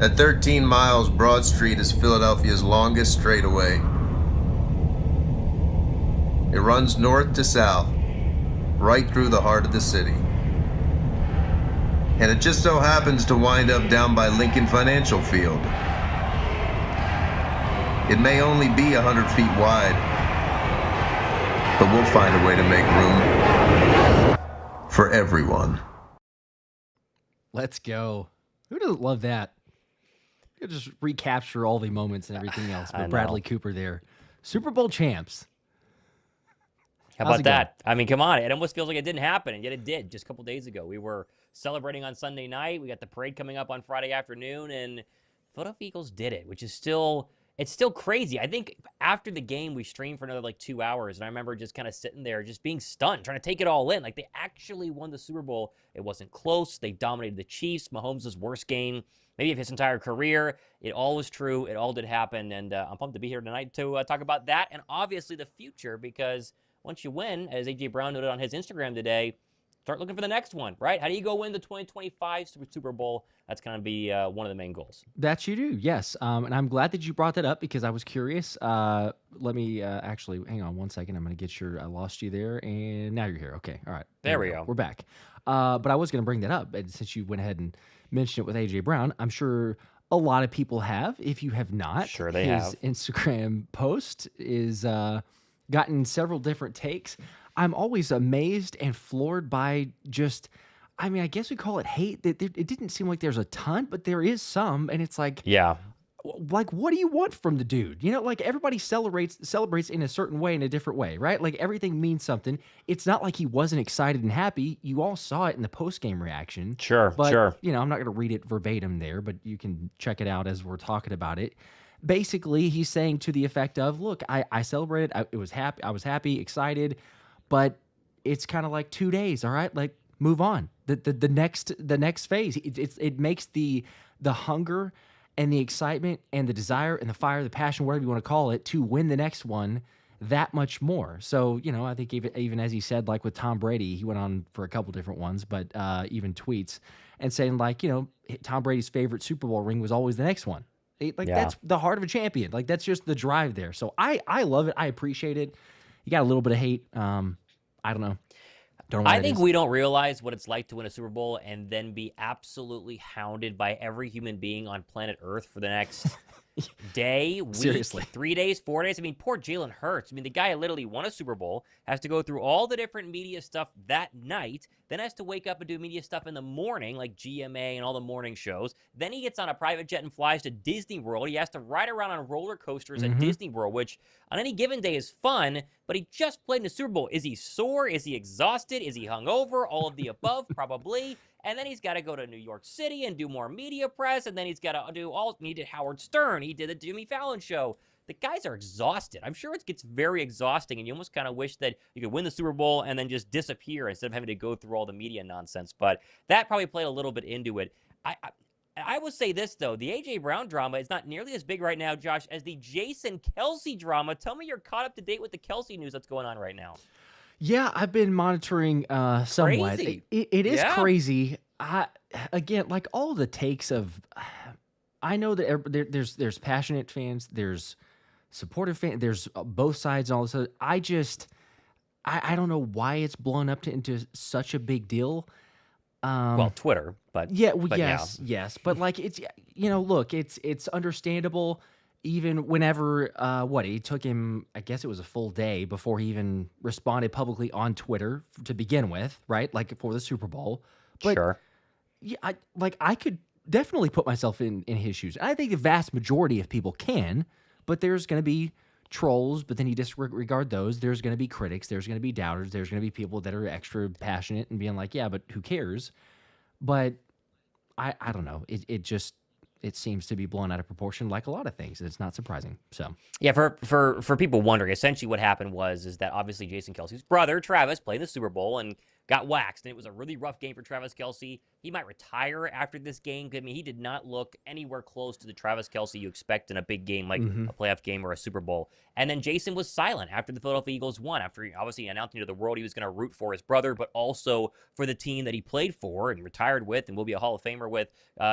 At 13 miles, Broad Street is Philadelphia's longest straightaway. It runs north to south, right through the heart of the city. And it just so happens to wind up down by Lincoln Financial Field. It may only be 100 feet wide, but we'll find a way to make room for everyone. Let's go. Who doesn't love that? You just recapture all the moments and everything else. But Bradley Cooper there. Super Bowl champs. How about that? I mean, come on. It almost feels like it didn't happen, and yet it did just a couple days ago. We were celebrating on Sunday night. We got the parade coming up on Friday afternoon, and Philadelphia Eagles did it, which is still crazy. I think after the game, we streamed for another 2 hours, and I remember just kind of sitting there, just being stunned, trying to take it all in. Like, they actually won the Super Bowl. It wasn't close. They dominated the Chiefs. Mahomes' worst game maybe of his entire career. It all was true. It all did happen, and I'm pumped to be here tonight to talk about that and obviously the future, because once you win, as A.J. Brown noted on his Instagram today, start looking for the next one, right? How do you go win the 2025 Super Bowl? That's going to be one of the main goals. That you do, yes. And I'm glad that you brought that up because I was curious. Let me actually, hang on one second. I'm going to get I lost you there, and now you're here. Okay, all right. There we go. We're back. But I was going to bring that up, and since you went ahead and mentioned it with A.J. Brown, I'm sure a lot of people have. If you have not, sure they his have. Instagram post is gotten several different takes. I'm always amazed and floored by just, I mean, I guess we call it hate. It didn't seem like there's a ton, but there is some, and it's like, yeah, like, what do you want from the dude? You know, like, everybody celebrates in a certain way, in a different way, right? Like, everything means something. It's not like he wasn't excited and happy. You all saw it in the post-game reaction. Sure. You know, I'm not going to read it verbatim there, but you can check it out as we're talking about it. Basically, he's saying to the effect of, look, I celebrated. I was happy, excited, but it's kind of like 2 days, all right? Like, move on. The next phase. It makes the hunger and the excitement and the desire and the fire, the passion, whatever you want to call it, to win the next one that much more. So, you know, I think even as he said, like with Tom Brady, he went on for a couple different ones, but even tweets and saying, like, you know, Tom Brady's favorite Super Bowl ring was always the next one. That's the heart of a champion. Like, that's just the drive there. So I love it. I appreciate it. You got a little bit of hate. I don't know. I think we don't realize what it's like to win a Super Bowl and then be absolutely hounded by every human being on planet Earth for the next day, week, Seriously. 3 days, 4 days. I mean, poor Jalen Hurts. I mean, the guy literally won a Super Bowl, has to go through all the different media stuff that night, then has to wake up and do media stuff in the morning, like GMA and all the morning shows. Then he gets on a private jet and flies to Disney World. He has to ride around on roller coasters at Disney World, which on any given day is fun, but he just played in the Super Bowl. Is he sore? Is he exhausted? Is he hungover? All of the above, probably. And then he's got to go to New York City and do more media press. And then he's got to he did Howard Stern. He did the Jimmy Fallon show. The guys are exhausted. I'm sure it gets very exhausting. And you almost kind of wish that you could win the Super Bowl and then just disappear instead of having to go through all the media nonsense. But that probably played a little bit into it. I will say this, though. The A.J. Brown drama is not nearly as big right now, Josh, as the Jason Kelce drama. Tell me you're caught up to date with the Kelce news that's going on right now. Yeah, I've been monitoring somewhat. Crazy. It is crazy. Again, like all the takes of, I know that there's passionate fans, there's supportive fans, there's both sides and all this. I don't know why it's blown up into such a big deal. Well, Twitter, but yes, but like it's, you know, look, it's understandable. Even whenever, it took him, I guess it was a full day before he even responded publicly on Twitter to begin with, right? Like for the Super Bowl. But, sure. Yeah, I could definitely put myself in his shoes. I think the vast majority of people can, but there's going to be trolls, but then you disregard those. There's going to be critics. There's going to be doubters. There's going to be people that are extra passionate and being like, yeah, but who cares? But I don't know. It seems to be blown out of proportion like a lot of things. It's not surprising. So yeah, for people wondering, essentially what happened is that obviously Jason Kelce's brother, Travis, played in the Super Bowl, and got waxed, and it was a really rough game for Travis Kelce. He might retire after this game. I mean, he did not look anywhere close to the Travis Kelce you expect in a big game like a playoff game or a Super Bowl. And then Jason was silent after the Philadelphia Eagles won, after he obviously announcing to the world he was going to root for his brother, but also for the team that he played for and retired with and will be a Hall of Famer with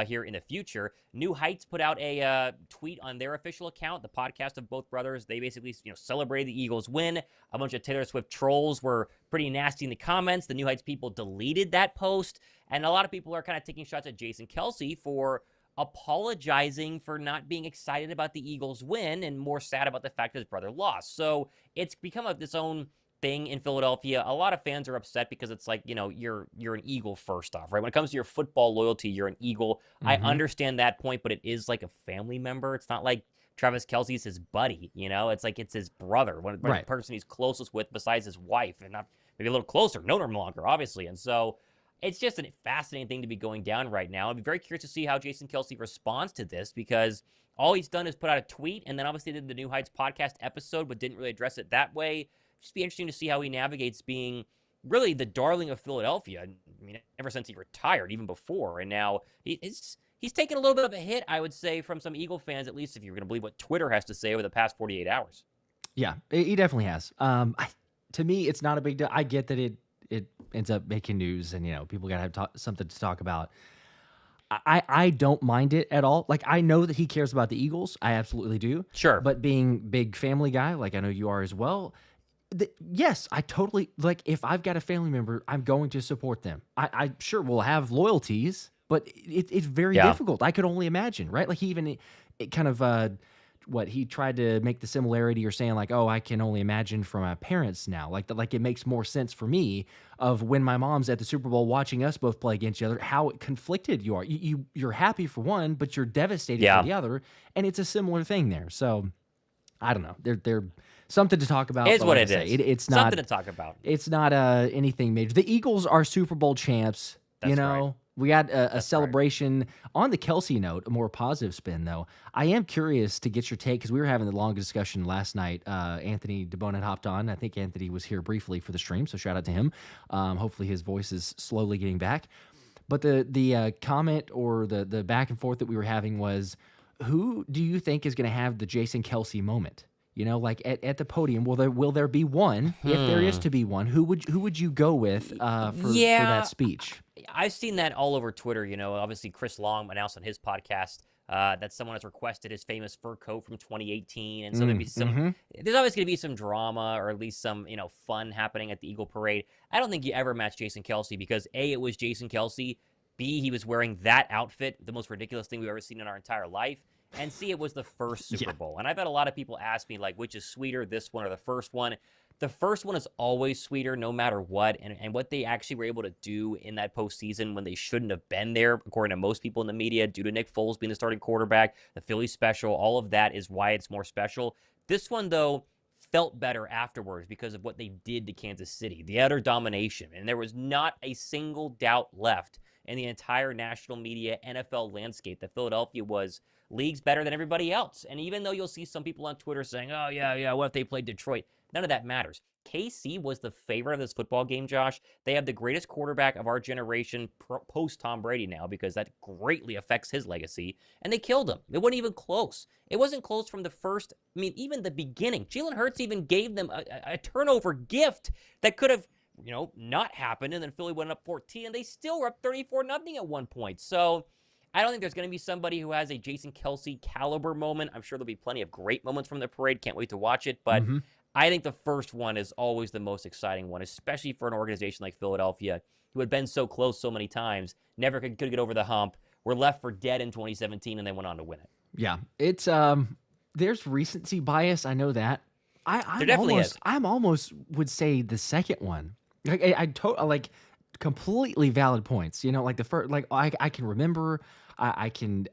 here in the future. New Heights put out a tweet on their official account, the podcast of both brothers. They basically celebrated the Eagles win. A bunch of Taylor Swift trolls were pretty nasty in the comments. The New Heights people deleted that post. And a lot of people are kind of taking shots at Jason Kelce for apologizing for not being excited about the Eagles win and more sad about the fact that his brother lost. So it's become its own thing in Philadelphia. A lot of fans are upset because it's like, you're an Eagle first off, right? When it comes to your football loyalty, you're an Eagle. I understand that point, but it is like a family member. It's not like Travis Kelce's his buddy, It's like it's his brother, the person he's closest with besides his wife, and not maybe a little closer, known him longer, obviously. And so it's just a fascinating thing to be going down right now. I'd be very curious to see how Jason Kelce responds to this, because all he's done is put out a tweet and then obviously did the New Heights podcast episode, but didn't really address it that way. Just be interesting to see how he navigates being really the darling of Philadelphia. I mean, ever since he retired, even before. And now he's taken a little bit of a hit, I would say, from some Eagle fans, at least if you're going to believe what Twitter has to say over the past 48 hours. Yeah, he definitely has. To me, it's not a big deal. I get that it ends up making news, and people gotta have something to talk about. I don't mind it at all. Like, I know that he cares about the Eagles. I absolutely do. Sure. But being big family guy, like I know you are as well, yes, I totally, like, if I've got a family member, I'm going to support them. I sure will have loyalties, but it's very difficult. I could only imagine, right? Like, he even kind of he tried to make the similarity or saying like, oh, I can only imagine from my parents now. Like it makes more sense for me of when my mom's at the Super Bowl watching us both play against each other, how conflicted you are. You're happy for one, but you're devastated for the other. And it's a similar thing there. So I don't know. They're something to talk about. It's what it is. It's not something to talk about. It's not anything major. The Eagles are Super Bowl champs. That's right. We got a celebration. On the Kelce note, a more positive spin, though. I am curious to get your take, because we were having the long discussion last night. Anthony DeBone had hopped on. I think Anthony was here briefly for the stream, so shout out to him. Hopefully his voice is slowly getting back. But the comment or the back and forth that we were having was, who do you think is going to have the Jason Kelce moment? Like at the podium, will there be one? If there is to be one, who would you go with for that speech? I've seen that all over Twitter. Obviously Chris Long announced on his podcast that someone has requested his famous fur coat from 2018, and so there'd be some. There's always going to be some drama, or at least some fun happening at the Eagle Parade. I don't think you ever match Jason Kelce, because A, it was Jason Kelce. B, he was wearing that outfit, the most ridiculous thing we've ever seen in our entire life. And C, it was the first Super Bowl. And I've had a lot of people ask me, like, which is sweeter, this one or the first one? The first one is always sweeter no matter what. And what they actually were able to do in that postseason when they shouldn't have been there, according to most people in the media, due to Nick Foles being the starting quarterback, the Philly special, all of that is why it's more special. This one, though, felt better afterwards because of what they did to Kansas City, the utter domination. And there was not a single doubt left in the entire national media NFL landscape that Philadelphia was leagues better than everybody else. And even though you'll see some people on Twitter saying, oh, yeah, what if they played Detroit? None of that matters. KC was the favorite of this football game, Josh. They have the greatest quarterback of our generation post Tom Brady now, because that greatly affects his legacy. And they killed him. It wasn't even close. It wasn't close from the first, even the beginning. Jalen Hurts even gave them a turnover gift that could have, not happened. And then Philly went up 14, and they still were up 34-0 at one point. So I don't think there's going to be somebody who has a Jason Kelce caliber moment. I'm sure there'll be plenty of great moments from the parade. Can't wait to watch it. But I think the first one is always the most exciting one, especially for an organization like Philadelphia, who had been so close so many times, never could get over the hump, were left for dead in 2017, and they went on to win it. Yeah, it's there's recency bias. I know that. There definitely is. I'm almost would say the second one. Like completely valid points. Like the first, like I can remember. I can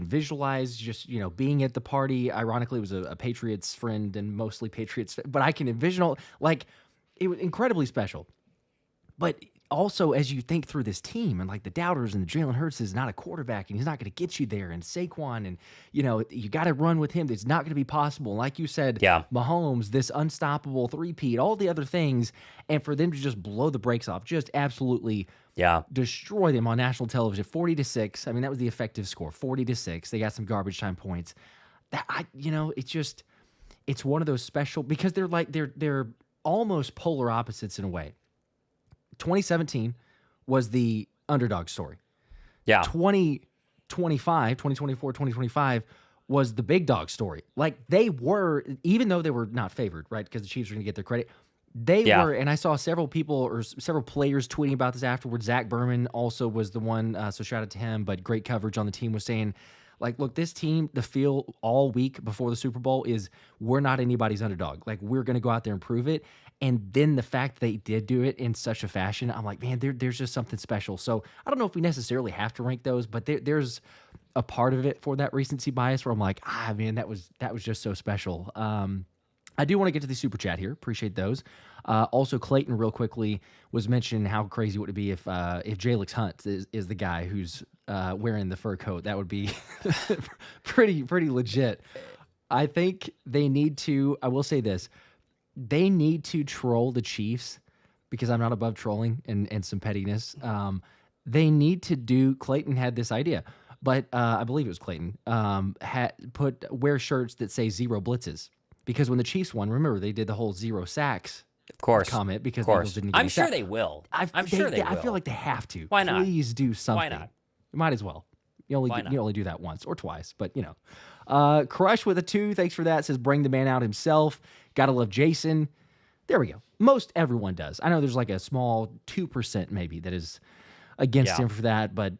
visualize just being at the party. Ironically, it was a Patriots friend and mostly Patriots, but I can envision like it was incredibly special. But also, as you think through this team and like the doubters and the Jalen Hurts is not a quarterback and he's not going to get you there, and Saquon, and you got to run with him. It's not going to be possible. Like you said, Mahomes, this unstoppable three-peat, all the other things, and for them to just blow the brakes off, just absolutely destroy them on national television, 40-6. I mean, that was the effective score, 40-6. They got some garbage time points. It's one of those special, because they're almost polar opposites in a way. 2017 was the underdog story. 2024, 2025 was the big dog story. Like, they were, even though they were not favored, right? Because the Chiefs are going to get their credit. They were, and I saw several people or several players tweeting about this afterwards. Zach Berman also was the one, so shout out to him, but great coverage on the team, was saying, like, look, this team, the feel all week before the Super Bowl is we're not anybody's underdog. Like, we're going to go out there and prove it. And then the fact they did do it in such a fashion, I'm like, man, there's just something special. So I don't know if we necessarily have to rank those, but there's a part of it for that recency bias where I'm like, man, that was just so special. I do want to get to the super chat here. Appreciate those. Also, Clayton, real quickly, was mentioning how crazy would it be if Jalix Hunt is the guy who's wearing the fur coat. That would be pretty legit. I think they need to. I will say this: they need to troll the Chiefs, because I'm not above trolling and some pettiness. They need to do. Clayton had this idea, but I believe it was Clayton. Wear shirts that say 0 blitzes. Because when the Chiefs won, remember, they did the whole 0 sacks comment because the Eagles didn't get I'm sure they will. I'm sure they will. I feel like they have to. Why not? Please do something. Why not? You might as well. You only do that once or twice, but Crush with a 2, thanks for that, says bring the man out himself. Gotta love Jason. There we go. Most everyone does. I know there's like a small 2% maybe that is against him for that, but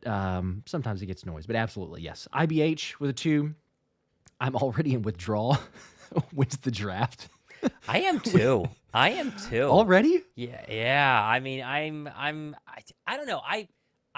sometimes it gets noise. But absolutely, yes. IBH with a 2. I'm already in withdrawal. Wins the draft. I am too. Already? Yeah. I mean, I don't know. I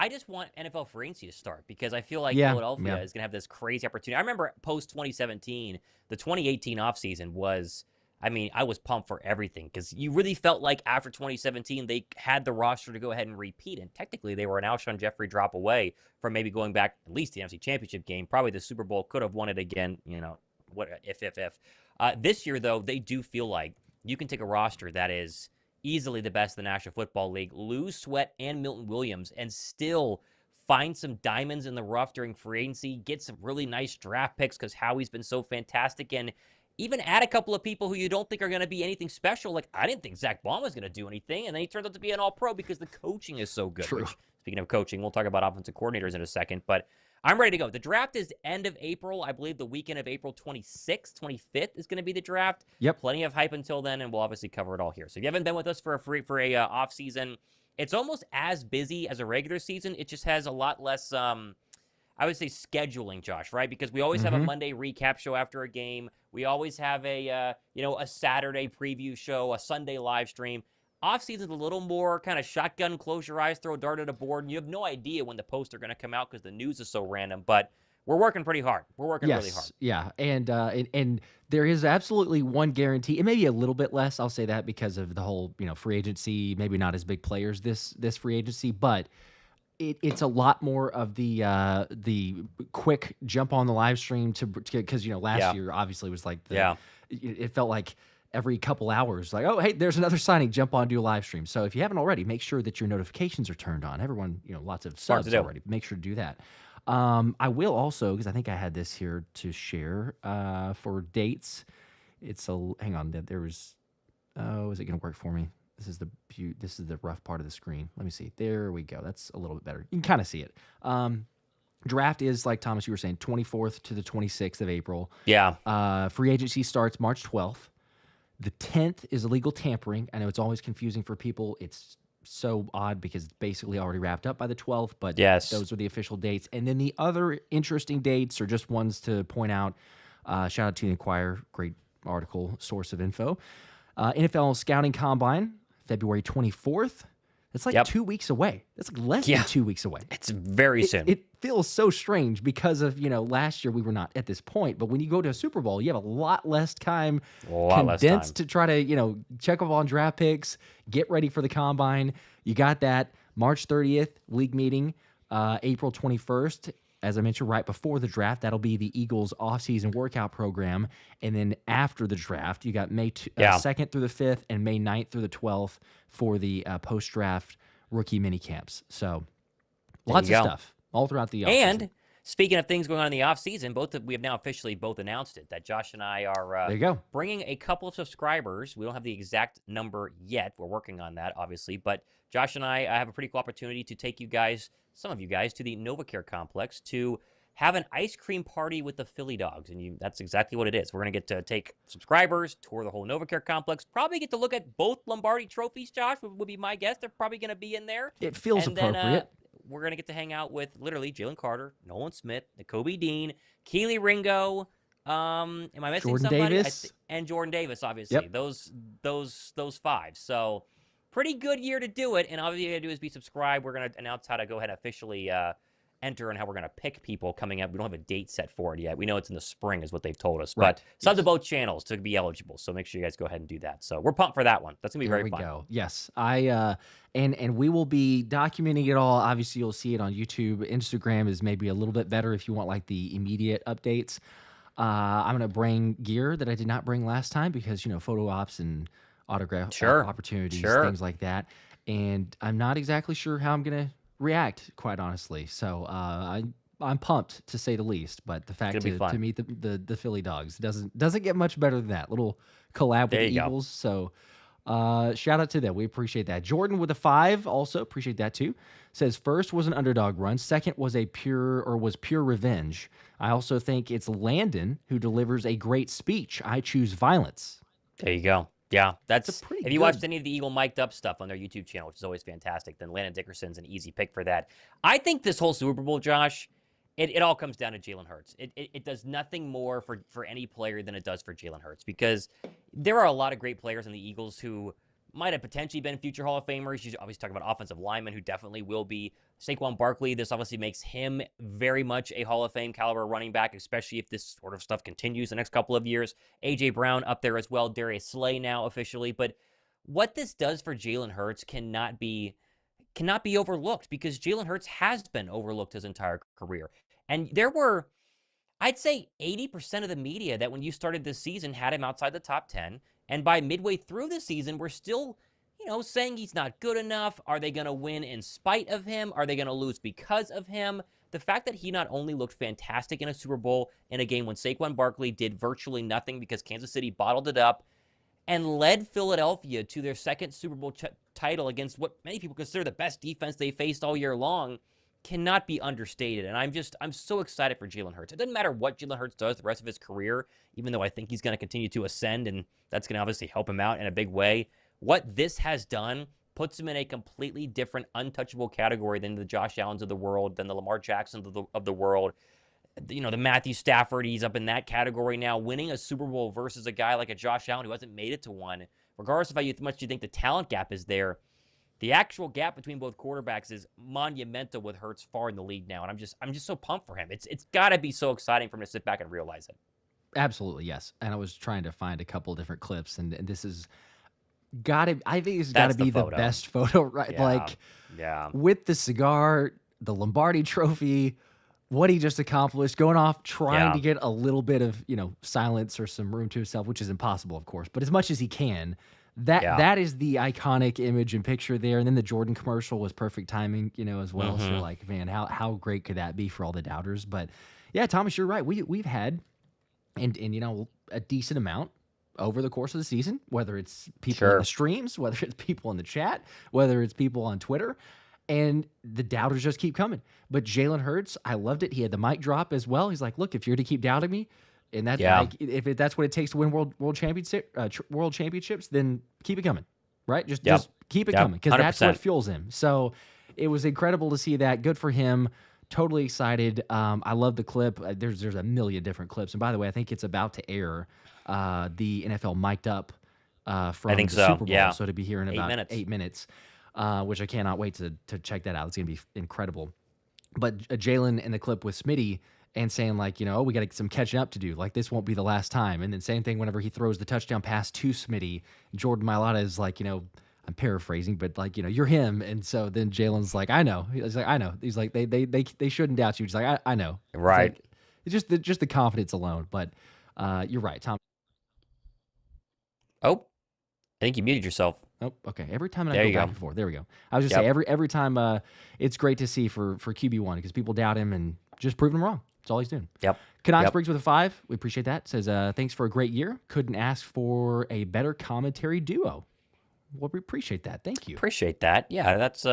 just want NFL free agency to start, because I feel like Philadelphia is going to have this crazy opportunity. I remember post 2017, the 2018 offseason was, I mean, I was pumped for everything, because you really felt like after 2017, they had the roster to go ahead and repeat. And technically, they were an Alshon Jeffrey drop away from maybe going back at least the NFC Championship game. Probably the Super Bowl, could have won it again, what if. This year, though, they do feel like you can take a roster that is easily the best in the National Football League, lose Sweat and Milton Williams, and still find some diamonds in the rough during free agency, get some really nice draft picks because Howie's been so fantastic, and even add a couple of people who you don't think are going to be anything special. Like, I didn't think Zack Baun was going to do anything, and then he turns out to be an all-pro because the coaching is so good. True. Which, speaking of coaching, we'll talk about offensive coordinators in a second, but I'm ready to go. The draft is end of April. I believe the weekend of April 26th, 25th is going to be the draft. Yep. Plenty of hype until then, and we'll obviously cover it all here. So if you haven't been with us for a off season, it's almost as busy as a regular season. It just has a lot less, I would say, scheduling, Josh, right? Because we always have a Monday recap show after a game. We always have a Saturday preview show, a Sunday live stream. Off-season's a little more kind of shotgun, close your eyes, throw a dart at a board, and you have no idea when the posts are going to come out because the news is so random. But we're working pretty hard. We're working really hard. Yeah, and there is absolutely one guarantee. It may be a little bit less, I'll say that, because of the whole free agency, maybe not as big players this free agency, but it's a lot more of the quick jump on the live stream because last year obviously was like it felt like every couple hours, like, oh, hey, there's another signing, jump on, do a live stream. So if you haven't already, make sure that your notifications are turned on. Everyone, lots of subs already. Make sure to do that. I will also, because I think I had this here to share for dates. Hang on, there was, is it going to work for me? This is the rough part of the screen. Let me see. There we go. That's a little bit better. You can kind of see it. Draft is, like Thomas, you were saying, 24th to the 26th of April. Yeah. Free agency starts March 12th. The 10th is illegal tampering. I know it's always confusing for people. It's so odd because it's basically already wrapped up by the 12th, but those are the official dates. And then the other interesting dates are just ones to point out. Shout out to the Inquirer, great article, source of info. NFL Scouting Combine, February 24th. It's like 2 weeks away. That's like less than 2 weeks away. It's very soon. It feels so strange because of, last year we were not at this point. But when you go to a Super Bowl, you have a lot less time condensed to try to, check up on draft picks, get ready for the combine. You got that. March 30th, league meeting. April 21st, as I mentioned, right before the draft, that'll be the Eagles' offseason workout program. And then after the draft, you got May 2nd through the 5th and May 9th through the 12th for the post-draft rookie mini camps. So lots of stuff all throughout the offseason. And speaking of things going on in the offseason, we have now officially both announced it, that Josh and I are there you go. Bringing a couple of subscribers. We don't have the exact number yet. We're working on that, obviously. But Josh and I have a pretty cool opportunity to take you guys, some of you guys, to the NovaCare complex to have an ice cream party with the Philly Dogs. And that's exactly what it is. We're going to get to take subscribers, tour the whole NovaCare complex, probably get to look at both Lombardi trophies, Josh, would be my guess. They're probably going to be in there. It feels appropriate. Then, we're going to get to hang out with literally Jalen Carter, Nolan Smith, Nakobe Dean, Keely Ringo. Am I missing Jordan somebody? Davis. And Jordan Davis, obviously. Yep. Those five. So pretty good year to do it. And all you got to do is be subscribed. We're going to announce how to go ahead and officially enter and how we're going to pick people coming up. We don't have a date set for it yet. We know it's in the spring is what they've told us. Right. But sub to both channels to be eligible. So make sure you guys go ahead and do that. So we're pumped for that one. That's going to be very fun. There we go. Yes. And we will be documenting it all. Obviously, you'll see it on YouTube. Instagram is maybe a little bit better if you want like the immediate updates. I'm going to bring gear that I did not bring last time because, photo ops and autograph opportunities, things like that. And I'm not exactly sure how I'm going to react, quite honestly. So I'm pumped, to say the least. But the fact to meet the Philly Dogs doesn't get much better than that. Little collab with the Eagles. So shout out to them. We appreciate that. Jordan with a 5 also appreciate that too. Says first was an underdog run. Second was pure revenge. I also think it's Landon who delivers a great speech. I choose violence. There you go. Yeah, that's pretty if you watched any of the Eagle Mic'd Up stuff on their YouTube channel, which is always fantastic, then Landon Dickerson's an easy pick for that. I think this whole Super Bowl, Josh, it all comes down to Jalen Hurts. It does nothing more for any player than it does for Jalen Hurts, because there are a lot of great players in the Eagles who might have potentially been future Hall of Famers. You obviously talk about offensive linemen who definitely will be. Saquon Barkley, this obviously makes him very much a Hall of Fame caliber running back, especially if this sort of stuff continues the next couple of years. A.J. Brown up there as well. Darius Slay now officially. But what this does for Jalen Hurts cannot be overlooked, because Jalen Hurts has been overlooked his entire career. And there were, I'd say, 80% of the media that when you started this season had him outside the top 10. And by midway through the season, we're still, saying he's not good enough. Are they going to win in spite of him? Are they going to lose because of him? The fact that he not only looked fantastic in a Super Bowl in a game when Saquon Barkley did virtually nothing because Kansas City bottled it up and led Philadelphia to their second Super Bowl title against what many people consider the best defense they faced all year long cannot be understated. And I'm so excited for Jalen Hurts. It doesn't matter what Jalen Hurts does the rest of his career, even though I think he's going to continue to ascend, and that's going to obviously help him out in a big way. What this has done puts him in a completely different, untouchable category than the Josh Allens of the world, than the Lamar Jacksons of the world. The Matthew Stafford, he's up in that category now. Winning a Super Bowl versus a guy like a Josh Allen who hasn't made it to one, regardless of how much you think the talent gap is there, the actual gap between both quarterbacks is monumental with Hurts far in the league now, and I'm just so pumped for him. It's got to be so exciting for him to sit back and realize it. Absolutely, yes. And I was trying to find a couple different clips, and this is I think it's got to be the best photo, right? With the cigar, the Lombardi Trophy, what he just accomplished, going off trying to get a little bit of silence or some room to himself, which is impossible, of course, but as much as he can. That is the iconic image and picture there. And then the Jordan commercial was perfect timing, as well. Mm-hmm. So man, how great could that be for all the doubters? But yeah, Thomas, you're right. We've had and a decent amount over the course of the season, whether it's people in the streams, whether it's people in the chat, whether it's people on Twitter, and the doubters just keep coming. But Jalen Hurts, I loved it. He had the mic drop as well. He's like, look, if you're to keep doubting me, and that's if that's what it takes to win world championships, then keep it coming, right? Just keep it coming, because that's what fuels him. So it was incredible to see that. Good for him. Totally excited. I love the clip. There's a million different clips, and by the way, I think it's about to air the NFL Mic'd Up from the Super Bowl. So to be here in about 8 minutes, which I cannot wait to check that out. It's gonna be incredible. But Jalen in the clip with Smitty, and saying we got some catching up to do. This won't be the last time. And then same thing whenever he throws the touchdown pass to Smitty, Jordan Mailata is I'm paraphrasing, but like, you're him. And so then Jalen's like, I know. He's like, I know. He's like, they shouldn't doubt you. He's like, I know. Right. It's just the confidence alone. But you're right, Tom. Oh, I think you muted yourself. Oh, okay. Every time I There go you back go. and forth. There we go. I was just saying every time it's great to see for QB1 because people doubt him and just proving him wrong. That's all he's doing. Yep. Canucks Briggs with a 5. We appreciate that. Says, thanks for a great year. Couldn't ask for a better commentary duo. Well, we appreciate that. Thank you. Appreciate that. Yeah, that's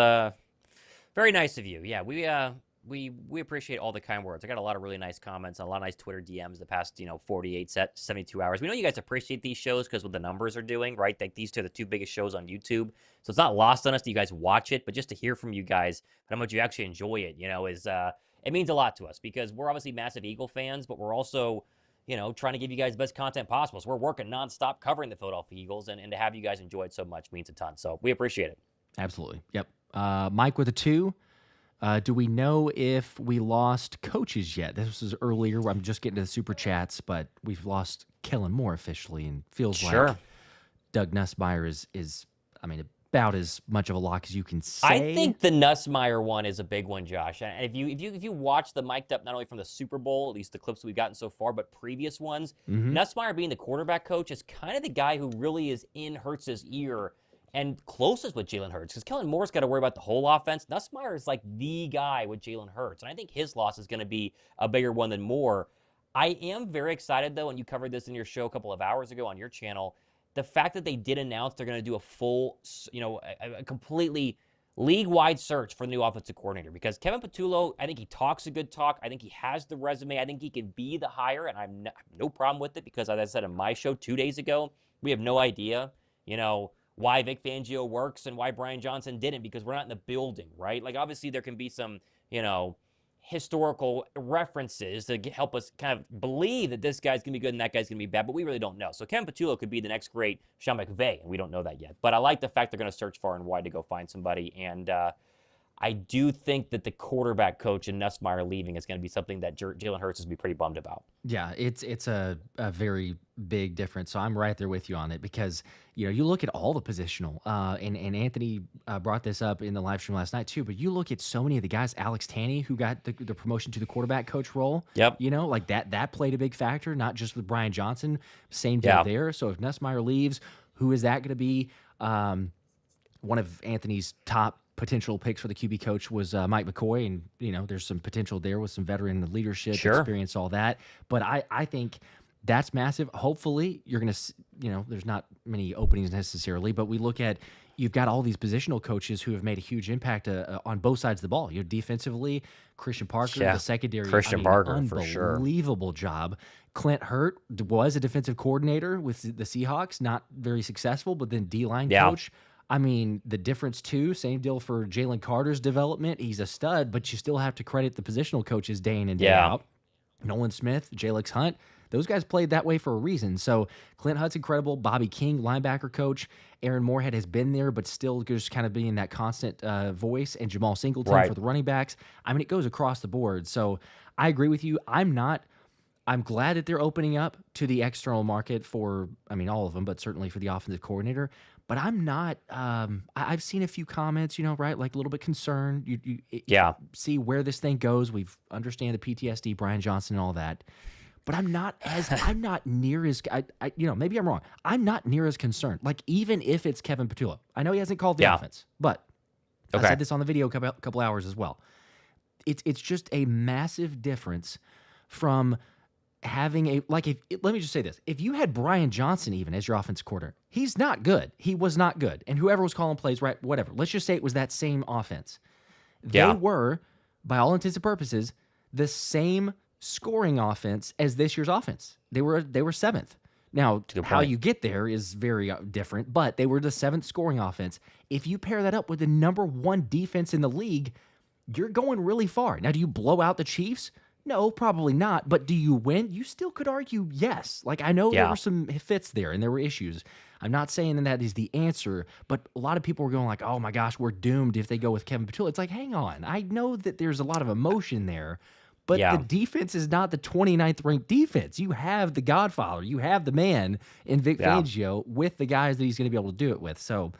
very nice of you. Yeah, we appreciate all the kind words. I got a lot of really nice comments, a lot of nice Twitter DMs the past 48 72 hours. We know you guys appreciate these shows because what the numbers are doing, right? Like these two are the 2 biggest shows on YouTube, so it's not lost on us that you guys watch it, but just to hear from you guys how much you actually enjoy it, is it means a lot to us because we're obviously massive Eagle fans, but we're also trying to give you guys the best content possible. So we're working nonstop covering the Philadelphia Eagles, and to have you guys enjoy it so much means a ton. So we appreciate it. Absolutely. Yep. Mike with a 2. Do we know if we lost coaches yet? This was earlier. I'm just getting to the super chats, but we've lost Kellen Moore officially, and feels like Doug Nussmeier is about as much of a lock as you can say. I think the Nussmeier one is a big one, Josh. And if you watch the mic'd up, not only from the Super Bowl, at least the clips we've gotten so far, but previous ones, Nussmeier being the quarterback coach is kind of the guy who really is in Hurts's ear and closest with Jalen Hurts, because Kellen Moore's got to worry about the whole offense. Nussmeier is like the guy with Jalen Hurts, and I think his loss is going to be a bigger one than Moore. I am very excited, though, and you covered this in your show a couple of hours ago on your channel, the fact that they did announce they're going to do a full, a completely league-wide search for the new offensive coordinator, because Kevin Patullo, I think he talks a good talk. I think he has the resume. I think he can be the hire, and I have no problem with it because, as I said in my show 2 days ago, we have no idea, why Vic Fangio works and why Brian Johnson didn't, because we're not in the building, right? Like, obviously, there can be some, historical references to help us kind of believe that this guy's going to be good and that guy's going to be bad, but we really don't know. So Kevin Patullo could be the next great Sean McVay, and we don't know that yet. But I like the fact they're going to search far and wide to go find somebody, and I do think that the quarterback coach and Nussmeier leaving is going to be something that Jalen Hurts is going to be pretty bummed about. Yeah, it's a very big difference. So I'm right there with you on it because, you look at all the positional, and Anthony brought this up in the live stream last night too, but you look at so many of the guys, Alex Tanney, who got the promotion to the quarterback coach role. Yep. Like that played a big factor, not just with Brian Johnson, same deal there. So if Nussmeier leaves, who is that going to be? One of Anthony's top potential picks for the QB coach was Mike McCoy, and there's some potential there with some veteran leadership experience, all that. But I think that's massive. Hopefully, you're gonna there's not many openings necessarily, but we look at you've got all these positional coaches who have made a huge impact on both sides of the ball. Defensively, Christian Parker, the secondary, Parker for sure, unbelievable job. Clint Hurt was a defensive coordinator with the Seahawks, not very successful, but then D-line coach. The difference, too, same deal for Jalen Carter's development. He's a stud, but you still have to credit the positional coaches day in and day out. Nolan Smith, Jalex Hunt, those guys played that way for a reason. So Clint Hunt's incredible. Bobby King, linebacker coach. Aaron Moorhead has been there, but still just kind of being that constant voice. And Jamal Singleton for the running backs. It goes across the board. So I agree with you. I'm glad that they're opening up to the external market for, all of them, but certainly for the offensive coordinator. But I'm not. I've seen a few comments, right, like a little bit concerned. You see where this thing goes. We understand the PTSD, Brian Johnson, and all that. But I'm not near as. Maybe I'm wrong. I'm not near as concerned. Like even if it's Kevin Patullo, I know he hasn't called the offense, but I said this on the video a couple hours as well. It's just a massive difference from having let me just say this. If you had Brian Johnson even as your offensive coordinator, he's not good. He was not good. And whoever was calling plays, right, whatever. Let's just say it was that same offense. They were, by all intents and purposes, the same scoring offense as this year's offense. They were seventh. Now, how you get there is very different, but they were the seventh scoring offense. If you pair that up with the number 1 defense in the league, you're going really far. Now, do you blow out the Chiefs? No, probably not. But do you win? You still could argue yes. Like, I know there were some fits there and there were issues. I'm not saying that is the answer, but a lot of people were going like, oh my gosh, we're doomed if they go with Kevin Patullo. It's like, hang on. I know that there's a lot of emotion there, but the defense is not the 29th ranked defense. You have the Godfather. You have the man in Vic Fangio with the guys that he's going to be able to do it with. So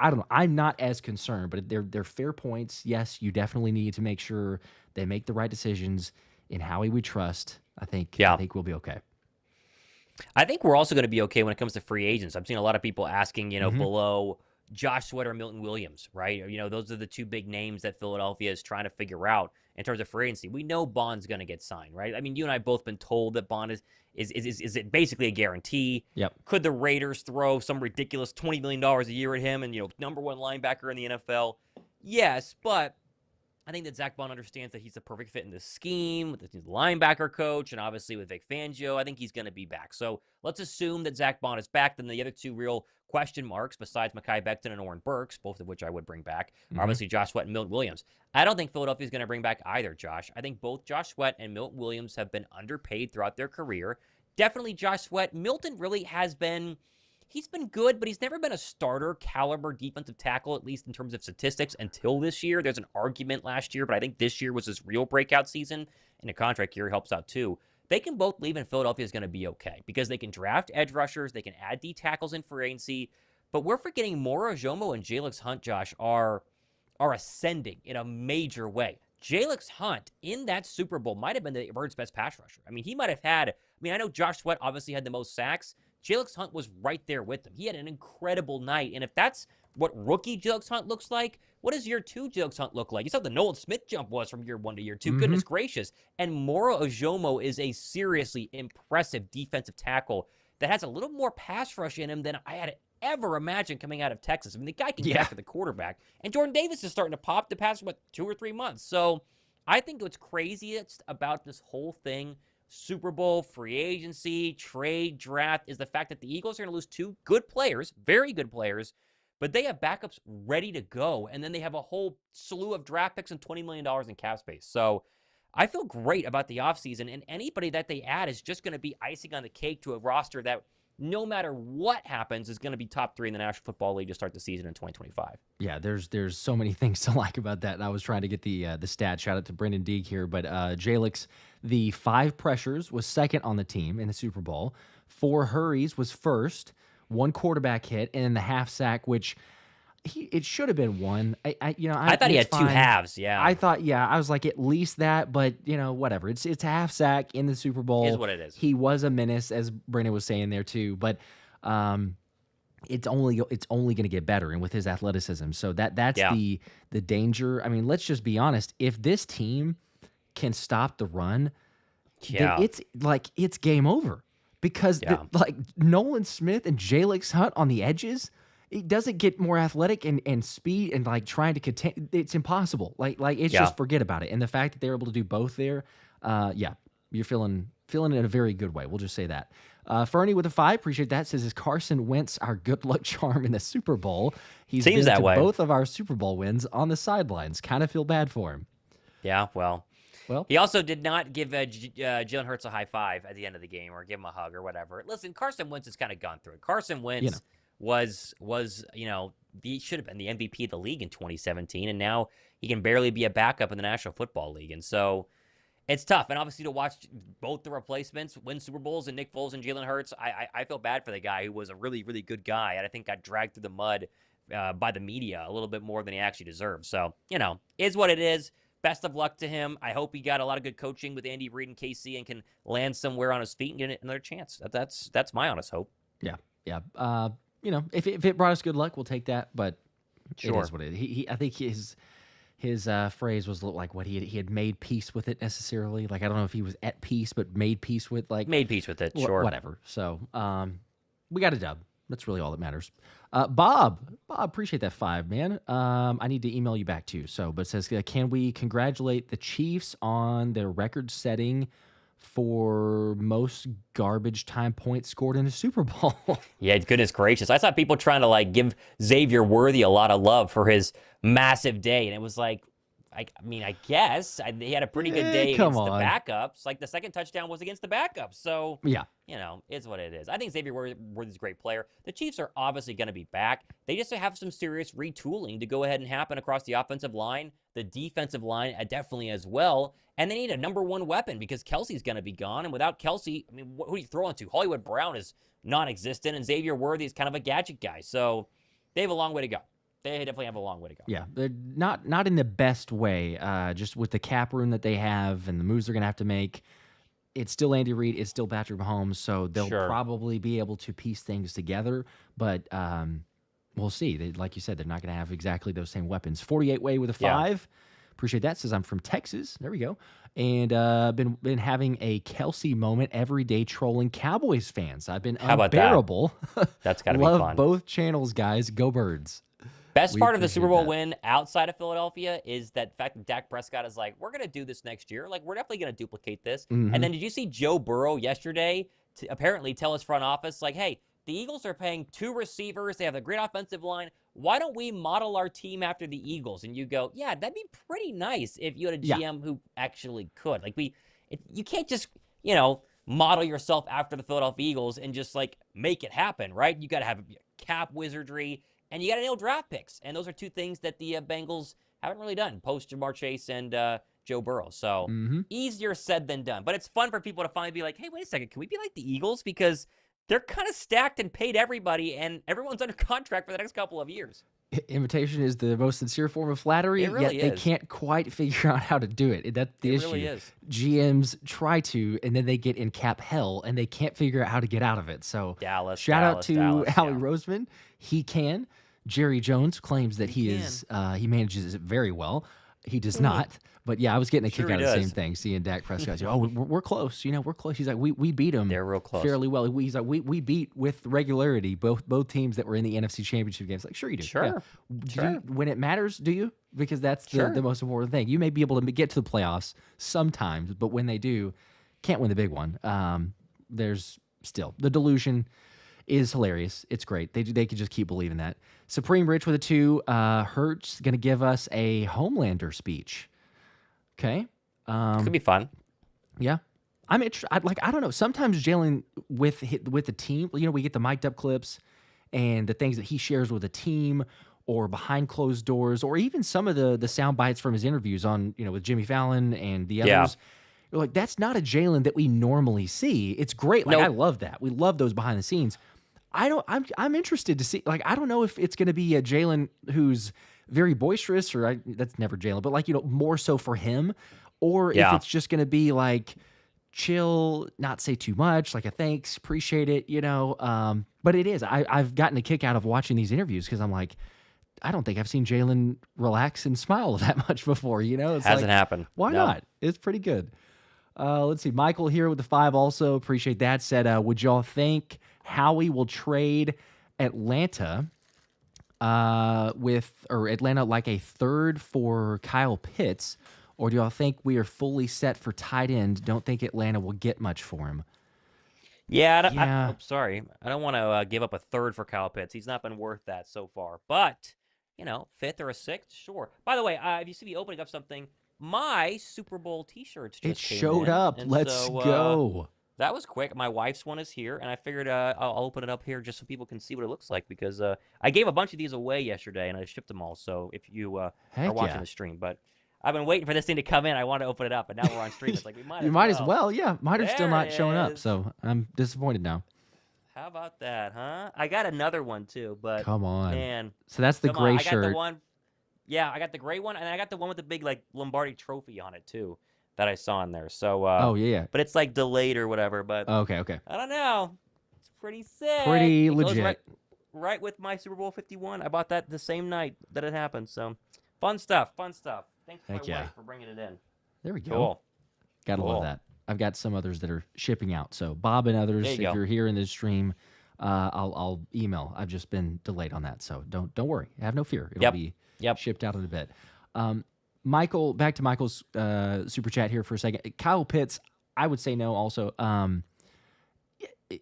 I don't know. I'm not as concerned, but they're fair points. Yes, you definitely need to make sure they make the right decisions. In Howie we trust. I think we'll be okay. I think we're also going to be okay when it comes to free agents. I'm seeing a lot of people asking, Mm-hmm. below Josh Sweat or Milton Williams, right? Those are the two big names that Philadelphia is trying to figure out in terms of free agency. We know Bond's going to get signed, right? I mean, you and I both been told that Bond is it basically a guarantee. Yep. Could the Raiders throw some ridiculous $20 million a year at him and, number one linebacker in the NFL? Yes, but I think that Zack Baun understands that he's the perfect fit in this scheme with the linebacker coach and obviously with Vic Fangio. I think he's going to be back. So let's assume that Zack Baun is back. Then the other two real question marks, besides Mekhi Becton and Oren Burks, both of which I would bring back, are obviously Josh Sweat and Milton Williams. I don't think Philadelphia is going to bring back either, Josh. I think both Josh Sweat and Milton Williams have been underpaid throughout their career. Definitely Josh Sweat. Milton really has been... He's been good, but he's never been a starter caliber defensive tackle, at least in terms of statistics, until this year. There's an argument last year, but I think this year was his real breakout season, and a contract year helps out too. They can both leave, and Philadelphia is going to be okay because they can draft edge rushers, they can add D tackles in free agency, but we're forgetting Moro Ojomo and Jalen Hunt, Josh, are ascending in a major way. Jalen Hunt in that Super Bowl might have been the Bird's best pass rusher. I mean, he might have had, I know Josh Sweat obviously had the most sacks. Jalen Hunt was right there with them. He had an incredible night. And if that's what rookie Jalen Hunt looks like, what does year two Jalen Hunt look like? You saw what the Nolan Smith jump was from year one to year two. Goodness gracious. And Moro Ojomo is a seriously impressive defensive tackle that has a little more pass rush in him than I had ever imagined coming out of Texas. I mean, the guy can get after the quarterback. And Jordan Davis is starting to pop the past, 2 or 3 months. So I think what's craziest about this whole thing, Super Bowl, free agency, trade, draft, is the fact that the Eagles are going to lose 2 good players, very good players, but they have backups ready to go. And then they have a whole slew of draft picks and $20 million in cap space. So I feel great about the offseason, and anybody that they add is just going to be icing on the cake to a roster that no matter what happens is going to be top 3 in the National Football League to start the season in 2025. Yeah, there's so many things to like about that, and I was trying to get the stat. Shout out to Brendan Deeg here, but Jalix, the 5 pressures was second on the team in the Super Bowl. 4 hurries was first. 1 quarterback hit, and then the half sack, which it should have been 1. I thought he had 2 halves. Yeah, I thought, I was like at least that, but whatever. It's a half sack in the Super Bowl. Is what it is. He was a menace, as Brendan was saying there too, but it's only going to get better, and with his athleticism. So that's the danger. I mean, let's just be honest. If this team can stop the run, then it's game over, because Nolan Smith and Jalen Hunt on the edges, it doesn't get more athletic and speed and like trying to contain. It's impossible. Like it's just forget about it. And the fact that they're able to do both there, you're feeling it in a very good way. We'll just say that. Fernie with a 5, appreciate that. Says, is Carson Wentz our good luck charm in the Super Bowl? He's Seems been that to way. both of our Super Bowl wins on the sidelines. Kind of feel bad for him. Yeah, well, he also did not give Jalen Hurts a high five at the end of the game or give him a hug or whatever. Listen, Carson Wentz has kind of gone through it. Carson Wentz was he should have been the MVP of the league in 2017, and now he can barely be a backup in the National Football League. And so it's tough. And obviously to watch both the replacements win Super Bowls, and Nick Foles and Jalen Hurts, I feel bad for the guy who was a really, really good guy, and I think got dragged through the mud by the media a little bit more than he actually deserved. So, is what it is. Best of luck to him. I hope he got a lot of good coaching with Andy Reid and KC and can land somewhere on his feet and get another chance. That's my honest hope. Yeah. If it brought us good luck, we'll take that. But sure, it is what it is. I think his phrase was like what he had made peace with it necessarily. Like, I don't know if he was at peace, but made peace with it. Sure, whatever. So we got a dub. That's really all that matters. Bob, appreciate that 5, man. I need to email you back too. But it says, can we congratulate the Chiefs on their record-setting for most garbage time points scored in a Super Bowl? Yeah, goodness gracious. I saw people trying to give Xavier Worthy a lot of love for his massive day, and it was like, I guess he had a pretty good day against the backups. Like, the second touchdown was against the backups. So, it's what it is. I think Xavier Worthy's a great player. The Chiefs are obviously going to be back. They just have some serious retooling to go ahead and happen across the offensive line, the defensive line definitely as well. And they need a number 1 weapon because Kelsey's going to be gone. And without Kelsey, who are you throwing to? Hollywood Brown is non-existent, and Xavier Worthy is kind of a gadget guy. So they have a long way to go. They definitely have a long way to go. Yeah, they're not in the best way. Just with the cap room that they have and the moves they're going to have to make. It's still Andy Reid. It's still Patrick Mahomes. So they'll probably be able to piece things together. But we'll see. Like you said, they're not going to have exactly those same weapons. 48 way with a 5. Appreciate that. Says I'm from Texas. There we go. And been having a Kelsey moment every day trolling Cowboys fans. I've been unbearable. That's got to be fun. Love both channels, guys. Go Birds. Best part of the Super Bowl win outside of Philadelphia is that fact that Dak Prescott is like, we're going to do this next year. Like, we're definitely going to duplicate this. And then did you see Joe Burrow yesterday to apparently tell his front office, like, hey, the Eagles are paying 2 receivers. They have a great offensive line. Why don't we model our team after the Eagles? And you go, yeah, that'd be pretty nice if you had a GM who actually could. Like, you can't just, model yourself after the Philadelphia Eagles and just, like, make it happen, right? You got to have cap wizardry. And you got to nail draft picks. And those are 2 things that the Bengals haven't really done, post Jamar Chase and Joe Burrow. So easier said than done. But it's fun for people to finally be like, hey, wait a second. Can we be like the Eagles? Because they're kind of stacked and paid everybody, and everyone's under contract for the next couple of years. Imitation is the most sincere form of flattery, really yet they can't quite figure out how to do it. That's the issue. Really is. GMs try to, and then they get in cap hell, and they can't figure out how to get out of it. So shout out to Howie Roseman. He can. Jerry Jones claims that he manages it very well. He does not. But yeah, I was getting a kick out of the same thing, seeing Dak Prescott say, we're close. We're close. He's like, we beat them. They're real close. Fairly well. He's like, we beat with regularity both teams that were in the NFC Championship games. Like, sure you do. Sure. Yeah. When it matters, do you? Because that's the most important thing. You may be able to get to the playoffs sometimes, but when they do, can't win the big one. There's still the delusion is hilarious. It's great. They could just keep believing that. Supreme Rich with a 2. Hurts going to give us a Homelander speech. Okay. Could be fun. Yeah. I'm interested. I don't know. Sometimes Jalen with the team, we get the mic'd up clips and the things that he shares with the team or behind closed doors, or even some of the sound bites from his interviews on, with Jimmy Fallon and the others. You're like, that's not a Jalen that we normally see. It's great. Like, I love that. We love those behind the scenes. I'm interested to see, I don't know if it's going to be a Jalen who's very boisterous, or that's never Jalen, but more so for him, or if it's just going to be like chill, not say too much, like a thanks, appreciate it, but it is. I've gotten a kick out of watching these interviews because I'm like, I don't think I've seen Jalen relax and smile that much before, It's hasn't happened. Why not? It's pretty good. Let's see. Michael here with the 5 also. Appreciate that. Said, would y'all think Howie will trade Atlanta Atlanta like a 3rd for Kyle Pitts, or do y'all think we are fully set for tight end? Don't think Atlanta will get much for him. I'm sorry. I don't want to give up a 3rd for Kyle Pitts. He's not been worth that so far. But, 5th or a 6th, sure. By the way, if you see me opening up something, my Super Bowl T-shirts just showed up. Let's go. That was quick. My wife's one is here, and I figured I'll open it up here just so people can see what it looks like, because I gave a bunch of these away yesterday, and I shipped them all. So if you are watching the stream, but I've been waiting for this thing to come in. I want to open it up, and now we're on stream. It's like we might as well. Yeah. Mine are still not showing up, so I'm disappointed now. How about that, huh? I got another one too, but come on, man. So that's the gray shirt. I got the one. Yeah, I got the gray one, and I got the one with the big Lombardi trophy on it too, that I saw in there. So yeah. But it's delayed or whatever. But okay. I don't know. It's pretty sick. Pretty legit. Right with my Super Bowl 51. I bought that the same night that it happened. So fun stuff. Thanks to my wife for bringing it in. There we go. Cool. Gotta love that. I've got some others that are shipping out. So Bob and others, if you're here in this stream, I'll email. I've just been delayed on that, so don't worry. Have no fear. It'll be shipped out in a bit. Michael, back to Michael's super chat here for a second. Kyle Pitts, I would say no. Also,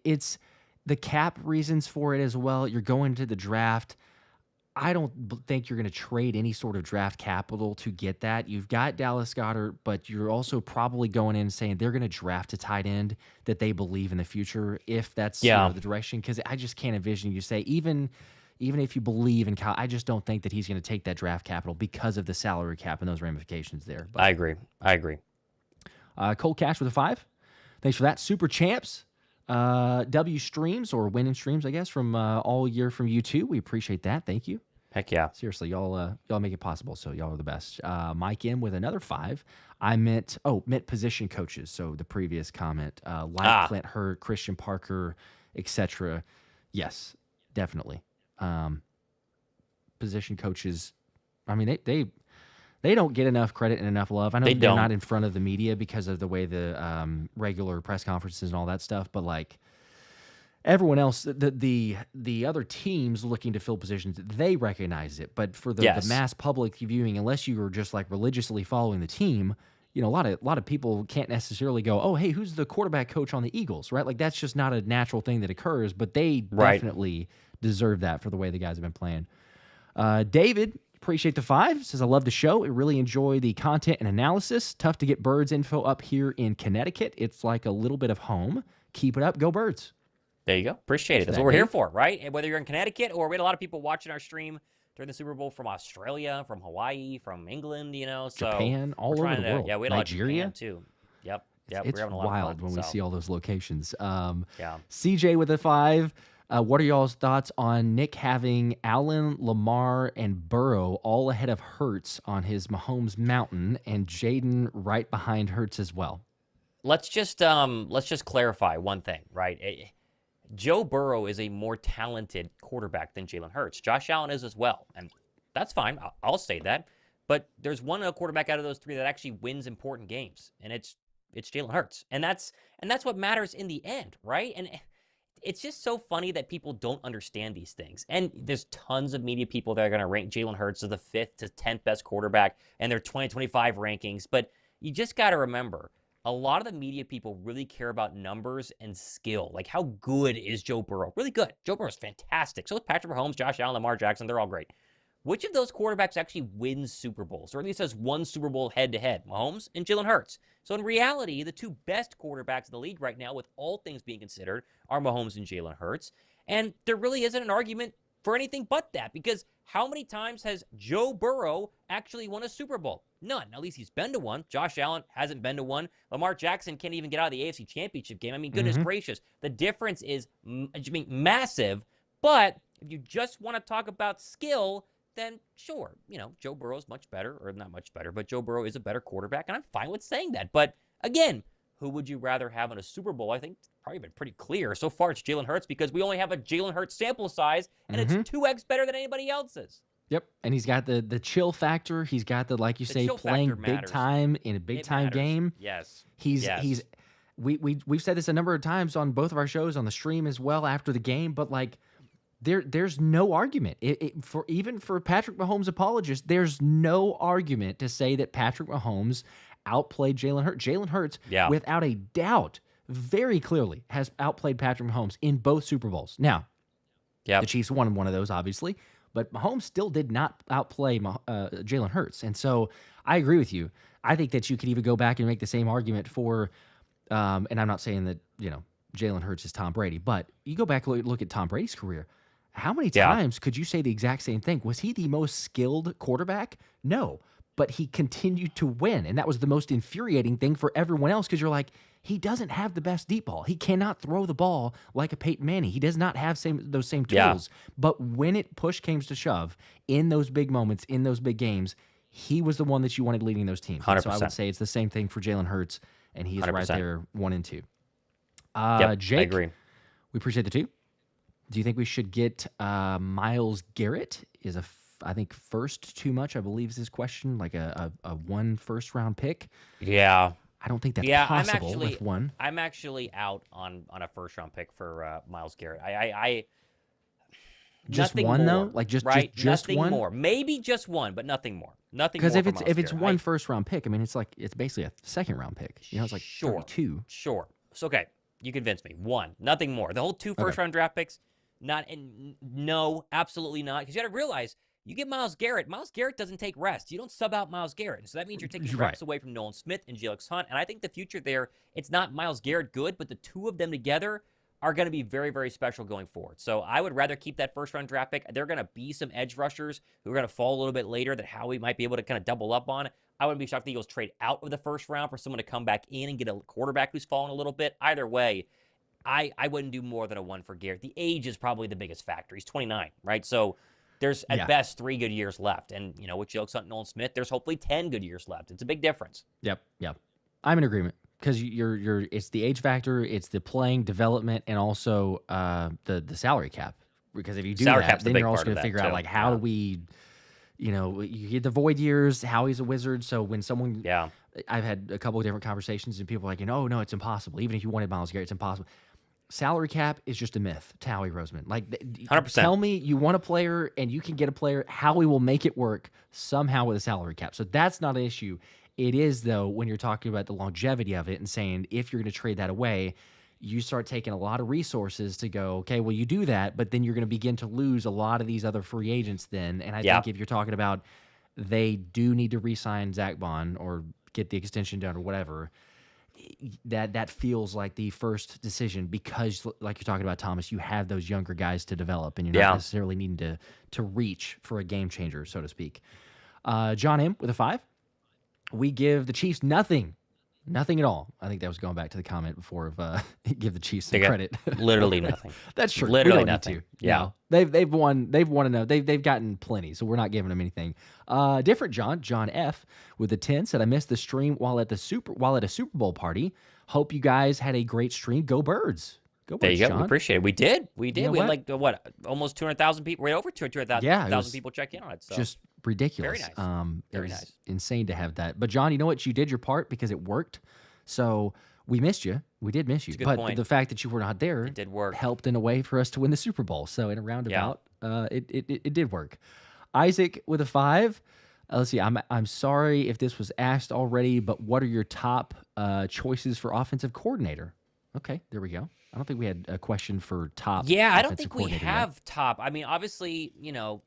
it's the cap reasons for it as well. You're going to the draft. I don't think you're going to trade any sort of draft capital to get that. You've got Dallas Goedert, but you're also probably going in saying they're going to draft a tight end that they believe in the future, if that's the direction. Because I just can't envision you say, even if you believe in Kyle, I just don't think that he's going to take that draft capital because of the salary cap and those ramifications there. But, I agree. Cold Cash with a 5. Thanks for that. Super Champs. W streams, or winning streams, I guess, from all year from you too. We appreciate that. Thank you. Heck yeah. Seriously, y'all make it possible. So y'all are the best. Mike M with another 5. I meant position coaches. So the previous comment, like Clint Hurtt, Christian Parker, etc. Yes, definitely. Position coaches. I mean, they don't get enough credit and enough love. I know they're not in front of the media because of the way the regular press conferences and all that stuff, but like everyone else, the other teams looking to fill positions, they recognize it. But for the mass public viewing, unless you are just like religiously following the team, a lot of people can't necessarily go, oh, hey, who's the quarterback coach on the Eagles, right? Like that's just not a natural thing that occurs. But they definitely deserve that for the way the guys have been playing. David, appreciate the 5. Says, I love the show. I really enjoy the content and analysis. Tough to get Birds info up here in Connecticut. It's like a little bit of home. Keep it up. Go Birds. There you go. Appreciate it. That's what we're here for, right? And whether you're in Connecticut or we had a lot of people watching our stream during the Super Bowl from Australia, from Hawaii, from England, so Japan, all over the world. Yeah, we had Nigeria a lot of Japan too. Yep. It's we're having a lot wild of fun, when we see all those locations. Yeah. CJ with a 5. What are y'all's thoughts on Nick having Allen, Lamar, and Burrow all ahead of Hurts on his Mahomes mountain, and Jaden right behind Hurts as well? Let's just clarify one thing, right? Joe Burrow is a more talented quarterback than Jalen Hurts. Josh Allen is as well, and that's fine. I'll say that. But there's one quarterback out of those 3 that actually wins important games, and it's Jalen Hurts, and that's what matters in the end, right? And it's just so funny that people don't understand these things. And there's tons of media people that are going to rank Jalen Hurts as the 5th to 10th best quarterback in their 2025 rankings. But you just got to remember, a lot of the media people really care about numbers and skill. Like, how good is Joe Burrow? Really good. Joe Burrow's fantastic. So is Patrick Mahomes, Josh Allen, Lamar Jackson. They're all great. Which of those quarterbacks actually wins Super Bowls, or at least has one Super Bowl head-to-head? Mahomes and Jalen Hurts. So in reality, the 2 best quarterbacks in the league right now, with all things being considered, are Mahomes and Jalen Hurts. And there really isn't an argument for anything but that, because how many times has Joe Burrow actually won a Super Bowl? None. At least he's been to one. Josh Allen hasn't been to one. Lamar Jackson can't even get out of the AFC Championship game. I mean, goodness gracious. The difference is massive. But if you just want to talk about skill, then sure, Joe Burrow is much better, or not much better, but Joe Burrow is a better quarterback, and I'm fine with saying that. But again, who would you rather have in a Super Bowl? I think it's probably been pretty clear. So far, it's Jalen Hurts, because we only have a Jalen Hurts sample size, and it's 2x better than anybody else's. Yep, and he's got the chill factor. He's got the, like you say, playing big time in a big time game. Yes. He's we've said this a number of times on both of our shows, on the stream as well after the game, but like, There's no argument. Even for Patrick Mahomes apologists, there's no argument to say that Patrick Mahomes outplayed Jalen Hurts. Jalen Hurts, without a doubt, very clearly has outplayed Patrick Mahomes in both Super Bowls. Now, the Chiefs won one of those, obviously, but Mahomes still did not outplay Jalen Hurts. And so I agree with you. I think that you could even go back and make the same argument for, and I'm not saying that, Jalen Hurts is Tom Brady, but you go back and look at Tom Brady's career. How many times could you say the exact same thing? Was he the most skilled quarterback? No, but he continued to win, and that was the most infuriating thing for everyone else, because you're like, he doesn't have the best deep ball. He cannot throw the ball like a Peyton Manning. He does not have those same tools. But when push came to shove, in those big moments, in those big games, he was the one that you wanted leading those teams. 100%. So I would say it's the same thing for Jalen Hurts, and he's 100%. Right there, 1 and 2. Jake, I agree. We appreciate the 2. Do you think we should get Myles Garrett? I think first too much, I believe is his question, like a 1 first-round pick? Yeah. I don't think that's possible with 1. I'm actually out on a first-round pick for Myles Garrett. I just nothing 1 more, though, like just nothing 1 more, maybe just 1, but nothing more. Nothing because more. Because if it's 1 first-round pick, I mean, it's basically a second-round pick. It's like 32. Sure. So okay, you convinced me. 1, nothing more. The whole 2 first-round draft picks. No, absolutely not. Because you got to realize, you get Myles Garrett. Myles Garrett doesn't take rest. You don't sub out Myles Garrett. So that means you're taking reps away from Nolan Smith and J.L. Hunt. And I think the future there, it's not Myles Garrett good, but the 2 of them together are going to be very, very special going forward. So I would rather keep that first-round draft pick. There are going to be some edge rushers who are going to fall a little bit later that Howie might be able to kind of double up on. I wouldn't be shocked if the Eagles trade out of the first round for someone to come back in and get a quarterback who's fallen a little bit. Either way, I wouldn't do more than a 1 for Garrett. The age is probably the biggest factor. He's 29, right? So there's at best 3 good years left. And, with jokes on Nolan Smith, there's hopefully 10 good years left. It's a big difference. Yep. I'm in agreement because it's the age factor, it's the playing development, and also the salary cap. Because if you do that, then you're also going to figure out like how do we, you get the void years, how he's a wizard. So when someone, I've had a couple of different conversations and people are like, oh no, it's impossible. Even if you wanted Myles Garrett, it's impossible. Salary cap is just a myth, Howie Roseman. Like, 100%. Tell me you want a player and you can get a player. Howie will make it work somehow with a salary cap. So that's not an issue. It is, though, when you're talking about the longevity of it and saying if you're going to trade that away, you start taking a lot of resources to go, okay, well, you do that, but then you're going to begin to lose a lot of these other free agents then. And I think if you're talking about they do need to re-sign Zack Baun or get the extension done or whatever, that feels like the first decision because, like you're talking about, Thomas, you have those younger guys to develop and you're not necessarily needing to reach for a game changer, so to speak. John M. with a 5. We give the Chiefs nothing at all. I think that was going back to the comment before of give the Chiefs some credit. Literally nothing. That's true. Literally nothing. Yeah, no, they've won enough. They've gotten plenty, so we're not giving them anything. Different John F with the 10 said I missed the stream while at a Super Bowl party. Hope you guys had a great stream. Go Birds. Go Birds. There you go. John. We appreciate it. We did. We had like almost 200,000 people. We're over 200,000 people check in on it. So. Just ridiculous. Very nice. Very nice. Insane to have that. But John, you know what? You did your part because it worked. So we missed you. We did miss you. But the fact that you were not there it did work. Helped in a way for us to win the Super Bowl. So in a roundabout, it did work. Isaac with a 5. Let's see. I'm sorry if this was asked already, but what are your top choices for offensive coordinator? Okay, there we go. I don't think we had a question for top. Yeah, I don't think we have top. I mean, obviously,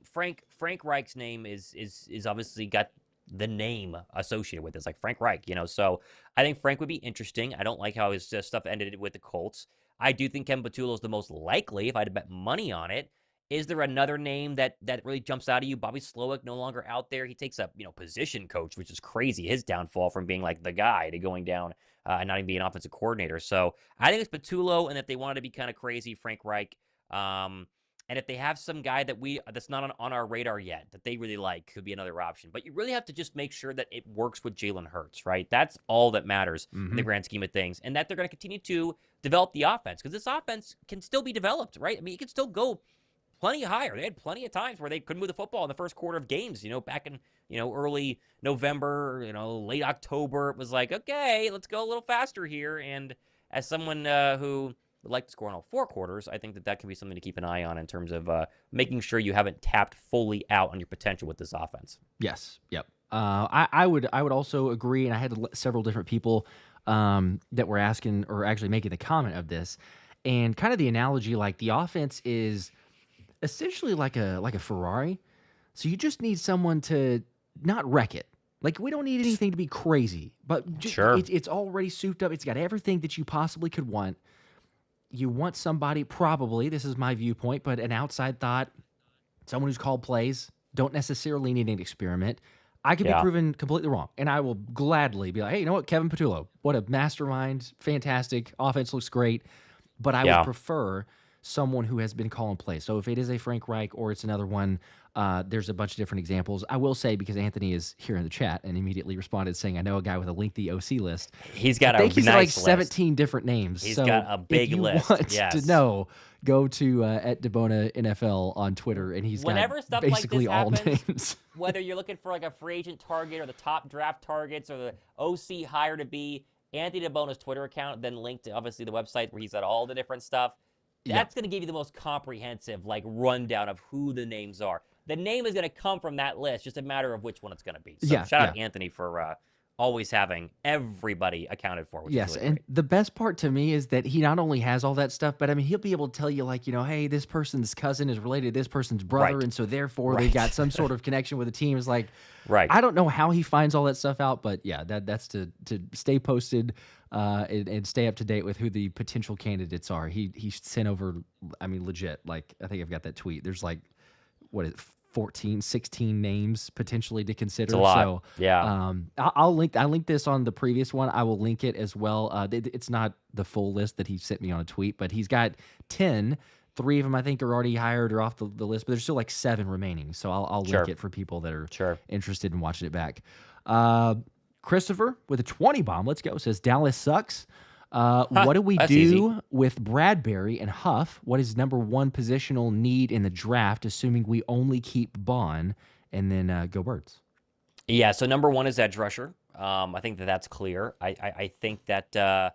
Frank Reich's name is obviously got the name associated with this, like Frank Reich, So I think Frank would be interesting. I don't like how his stuff ended with the Colts. I do think Kevin Patullo is the most likely if I had to bet money on it. Is there another name that really jumps out at you? Bobby Slowick no longer out there. He takes a position coach, which is crazy. His downfall from being like the guy to going down and not even being an offensive coordinator. So I think it's Patullo, and if they wanted to be kind of crazy, Frank Reich. And if they have some guy that's not on our radar yet that they really like, could be another option. But you really have to just make sure that it works with Jalen Hurts, right? That's all that matters in the grand scheme of things, and that they're going to continue to develop the offense because this offense can still be developed, right? I mean, it can still go plenty higher. They had plenty of times where they couldn't move the football in the first quarter of games, back in, early November, late October. It was like, okay, let's go a little faster here. And as someone who would like to score in all 4 quarters, I think that can be something to keep an eye on in terms of making sure you haven't tapped fully out on your potential with this offense. Yes. Yep. I would also agree, and I had several different people that were asking or actually making the comment of this, and kind of the analogy, like the offense is essentially like a Ferrari. So you just need someone to not wreck it. Like, we don't need anything to be crazy, but just, it's already souped up. It's got everything that you possibly could want. You want somebody, probably, this is my viewpoint, but an outside thought, someone who's called plays, don't necessarily need an experiment. I could be proven completely wrong, and I will gladly be like, hey, you know what, Kevin Patullo, what a mastermind, fantastic, offense looks great, but I would prefer someone who has been calling plays. So if it is a Frank Reich or it's another one, there's a bunch of different examples. I will say, because Anthony is here in the chat and immediately responded saying, I know a guy with a lengthy OC list. He's got he's like 17 different names. He's so got a big list. If you want to know, go to at Debona NFL on Twitter, and he's Whenever got stuff basically like this all happens, names. Whether you're looking for like a free agent target or the top draft targets or the OC hire to be, Anthony Debona's Twitter account, then linked to obviously the website where he's got all the different stuff. That's going to give you the most comprehensive rundown of who the names are. The name is going to come from that list, just a matter of which one it's going to be. So shout out to Anthony for always having everybody accounted for. Which is really and great. the best part to me is that he not only has all that stuff, but I mean, he'll be able to tell you, hey, this person's cousin is related to this person's brother, and so therefore they got some sort of connection with the team. It's like, I don't know how he finds all that stuff out, but that's to stay posted and stay up to date with who the potential candidates are. He sent over, I mean, legit, I think I've got that tweet. There's 14, 16 names potentially to consider. It's a lot. So I'll link this on the previous one. I will link it as well. It's not the full list that he sent me on a tweet, but he's got 10 3 of them I think are already hired or off the list, but there's still like 7 remaining. So I'll link it for people that are interested in watching it back. Christopher with a 20 bomb, let's go, says Dallas sucks. What do we do with Bradbury and Huff? What is number 1 positional need in the draft, assuming we only keep Baun? And then go Birds. Yeah, so number 1 is edge rusher. I think that's clear. I think that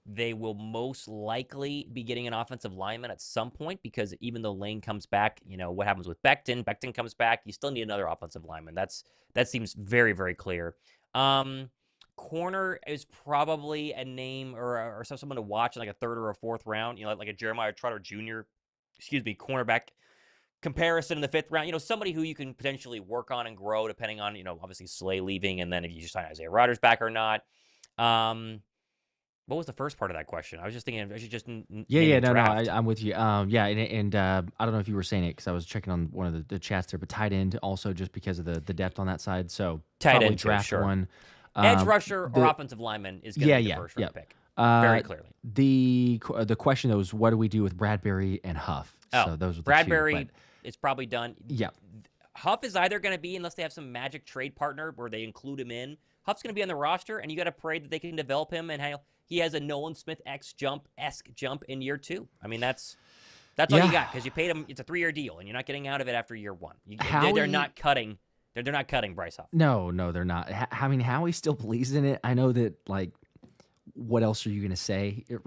they will most likely be getting an offensive lineman at some point because even though Lane comes back, what happens with Becton? Becton comes back, you still need another offensive lineman. That seems very, very clear. Corner is probably a name or someone to watch in like a 3rd or a 4th round, like a Jeremiah Trotter Jr., cornerback comparison in the 5th round, somebody who you can potentially work on and grow depending on, obviously Slay leaving and then if you just sign Isaiah Rodgers back or not. What was the first part of that question? I was just thinking I should just I'm with you. And I don't know if you were saying it because I was checking on one of the chats there, but tight end also just because of the depth on that side. So tight end draft sure. one. Edge rusher or offensive lineman is going to be the first round pick. Very clearly. The question though is what do we do with Bradbury and Huff? So those are the Bradbury is probably done. Yeah. Huff is either going to be, unless they have some magic trade partner where they include him in, Huff's going to be on the roster, and you got to pray that they can develop him and he has a Nolan Smith-esque jump in year 2. I mean, that's all you got because you paid him. It's a 3-year deal, and you're not getting out of it after year 1. They're not cutting. They're not cutting Bryce Huff. No, they're not. I mean, Howie still believes in it. I know that. Like, what else are you gonna say? You're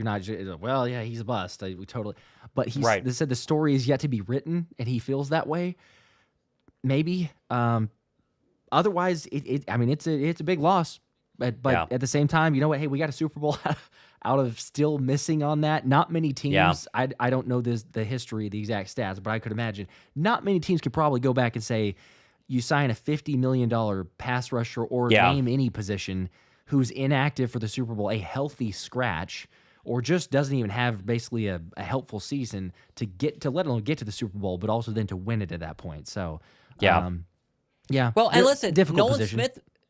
not. Well, yeah, he's a bust. We totally. But they said the story is yet to be written, and he feels that way. Maybe. Otherwise, it's a big loss. But at the same time, you know what? Hey, we got a Super Bowl out of still missing on that. Not many teams. Yeah. I don't know the history, the exact stats, but I could imagine not many teams could probably go back and say you sign a $50 million pass rusher or name any position who's inactive for the Super Bowl, a healthy scratch, or just doesn't even have basically a helpful season to let alone get to the Super Bowl, but also then to win it at that point. So Well, and listen,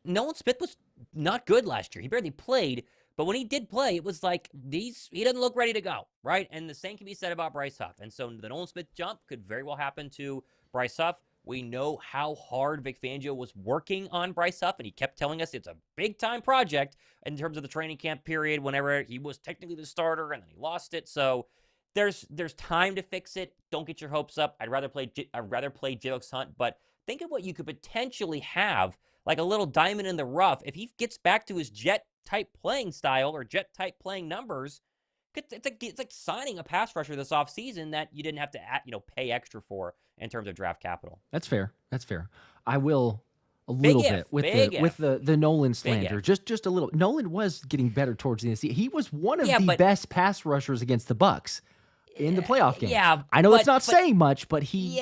Nolan Smith was not good last year. He barely played, but when he did play, it was like he doesn't look ready to go, right? And the same can be said about Bryce Huff. And so the Nolan Smith jump could very well happen to Bryce Huff. We know how hard Vic Fangio was working on Bryce Huff, and he kept telling us it's a big-time project in terms of the training camp period whenever he was technically the starter, and then he lost it. So there's time to fix it. Don't get your hopes up. I'd rather play Jalen Hunt, but think of what you could potentially have, like a little diamond in the rough. If he gets back to his jet-type playing style or jet-type playing numbers, it's like signing a pass rusher this offseason that you didn't have to pay extra for in terms of draft capital. That's fair. I will a little bit with the Nolan slander. Just a little. Nolan was getting better towards the end of the season. He was one of the best pass rushers against the Bucs in the playoff game. Yeah, I know it's not saying much, but he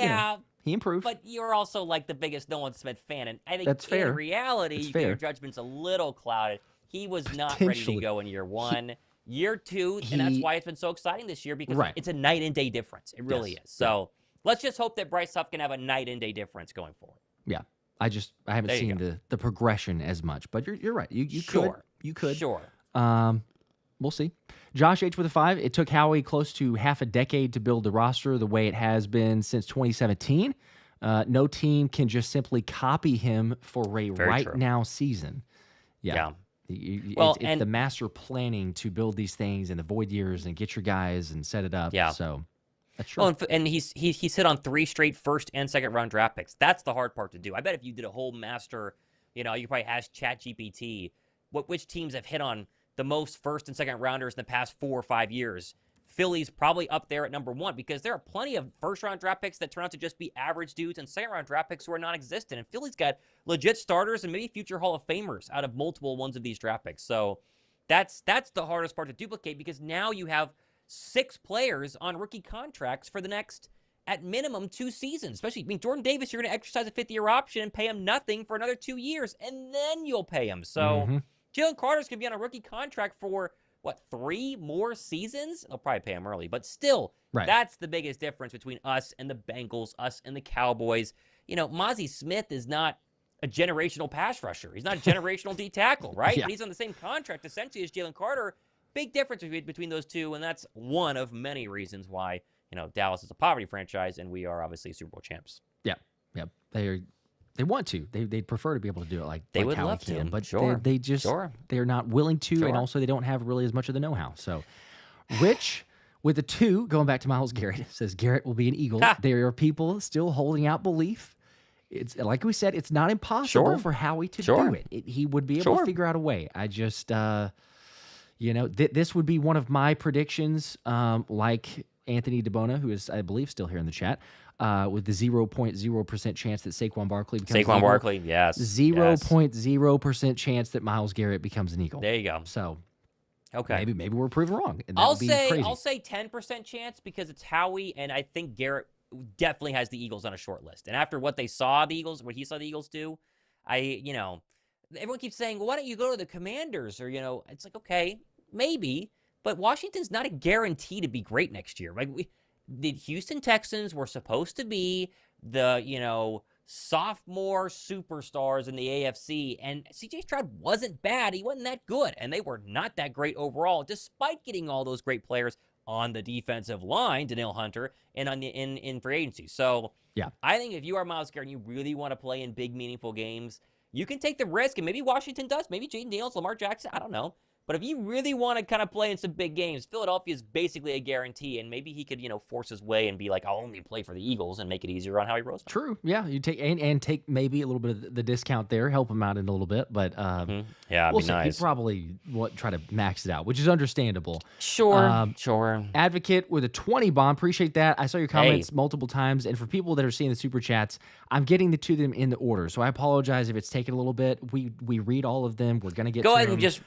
improved. But you're also like the biggest Nolan Smith fan, and I think that's fair. In reality, your judgment's a little clouded. He was not ready to go in year 1. Year 2, and that's why it's been so exciting this year because it's a night and day difference. It really is. So let's just hope that Bryce Huff can have a night and day difference going forward. Yeah, I haven't seen the progression as much, but you're right. You could. Sure. We'll see. Josh H with a 5. It took Howie close to half a decade to build the roster the way it has been since 2017. No team can just simply copy him for a now season. Yeah. It's the master planning to build these things in the void years and get your guys and set it up. Yeah. So that's true. Well, and he's hit on 3 straight first and second round draft picks. That's the hard part to do. I bet if you did a whole master, you could probably ask ChatGPT which teams have hit on the most first and second rounders in the past 4 or 5 years. Philly's probably up there at number 1 because there are plenty of first-round draft picks that turn out to just be average dudes and second-round draft picks who are non-existent. And Philly's got legit starters and maybe future Hall of Famers out of multiple ones of these draft picks. So that's the hardest part to duplicate because now you have 6 players on rookie contracts for the next, at minimum, 2 seasons. Especially, Jordan Davis, you're going to exercise a 5th-year option and pay him nothing for another 2 years, and then you'll pay him. So Jalen Carter's going to be on a rookie contract for 3 more seasons? They'll probably pay him early, but still, that's the biggest difference between us and the Bengals, us and the Cowboys. Mozzie Smith is not a generational pass rusher. He's not a generational D tackle, right? But he's on the same contract essentially as Jalen Carter. Big difference between those two, and that's one of many reasons why Dallas is a poverty franchise, and we are obviously Super Bowl champs. Yeah. They want to. They'd prefer to be able to do it like They would how love we can, to. but Sure. they just they're not willing to, and Sure. also they don't have really as much of the know-how. So, Rich with a 2, going back to Myles Garrett, says Garrett will be an Eagle. There are people still holding out belief. It's like we said, it's not impossible for Howie to do it. He would be able to figure out a way. I just, this would be one of my predictions, like Anthony DeBona, who is, I believe, still here in the chat, with the 0.0% chance that Saquon Barkley becomes an Eagle. Barkley, yes. 0.0% chance that Myles Garrett becomes an Eagle. There you go. So, okay, maybe we're proven wrong. And I'll would be crazy. 10% chance because it's Howie, and I think Garrett definitely has the Eagles on a short list. And after what he saw the Eagles do, everyone keeps saying, well, why don't you go to the Commanders? Or, it's like, okay, maybe, but Washington's not a guarantee to be great next year. Like, the Houston Texans were supposed to be the, sophomore superstars in the AFC, and CJ Stroud wasn't bad. He wasn't that good, and they were not that great overall, despite getting all those great players on the defensive line, Danielle Hunter, and in free agency. So, I think if you are Myles Garrett and you really want to play in big, meaningful games, you can take the risk, and maybe Washington does. Maybe Jaden Daniels, Lamar Jackson, I don't know. But if you really want to kind of play in some big games, Philadelphia is basically a guarantee, and maybe he could, force his way and be like, I'll only play for the Eagles and make it easier on Howie Roseman. True, yeah. You take and take maybe a little bit of the discount there, help him out in a little bit, but yeah, we'll be see. nice. He'd probably try to max it out, which is understandable. Sure. Advocate with a 20 bomb, appreciate that. I saw your comments multiple times, and for people that are seeing the super chats, I'm getting to them in the order, so I apologize if it's taken a little bit. We read all of them. We're gonna get go to ahead them. and just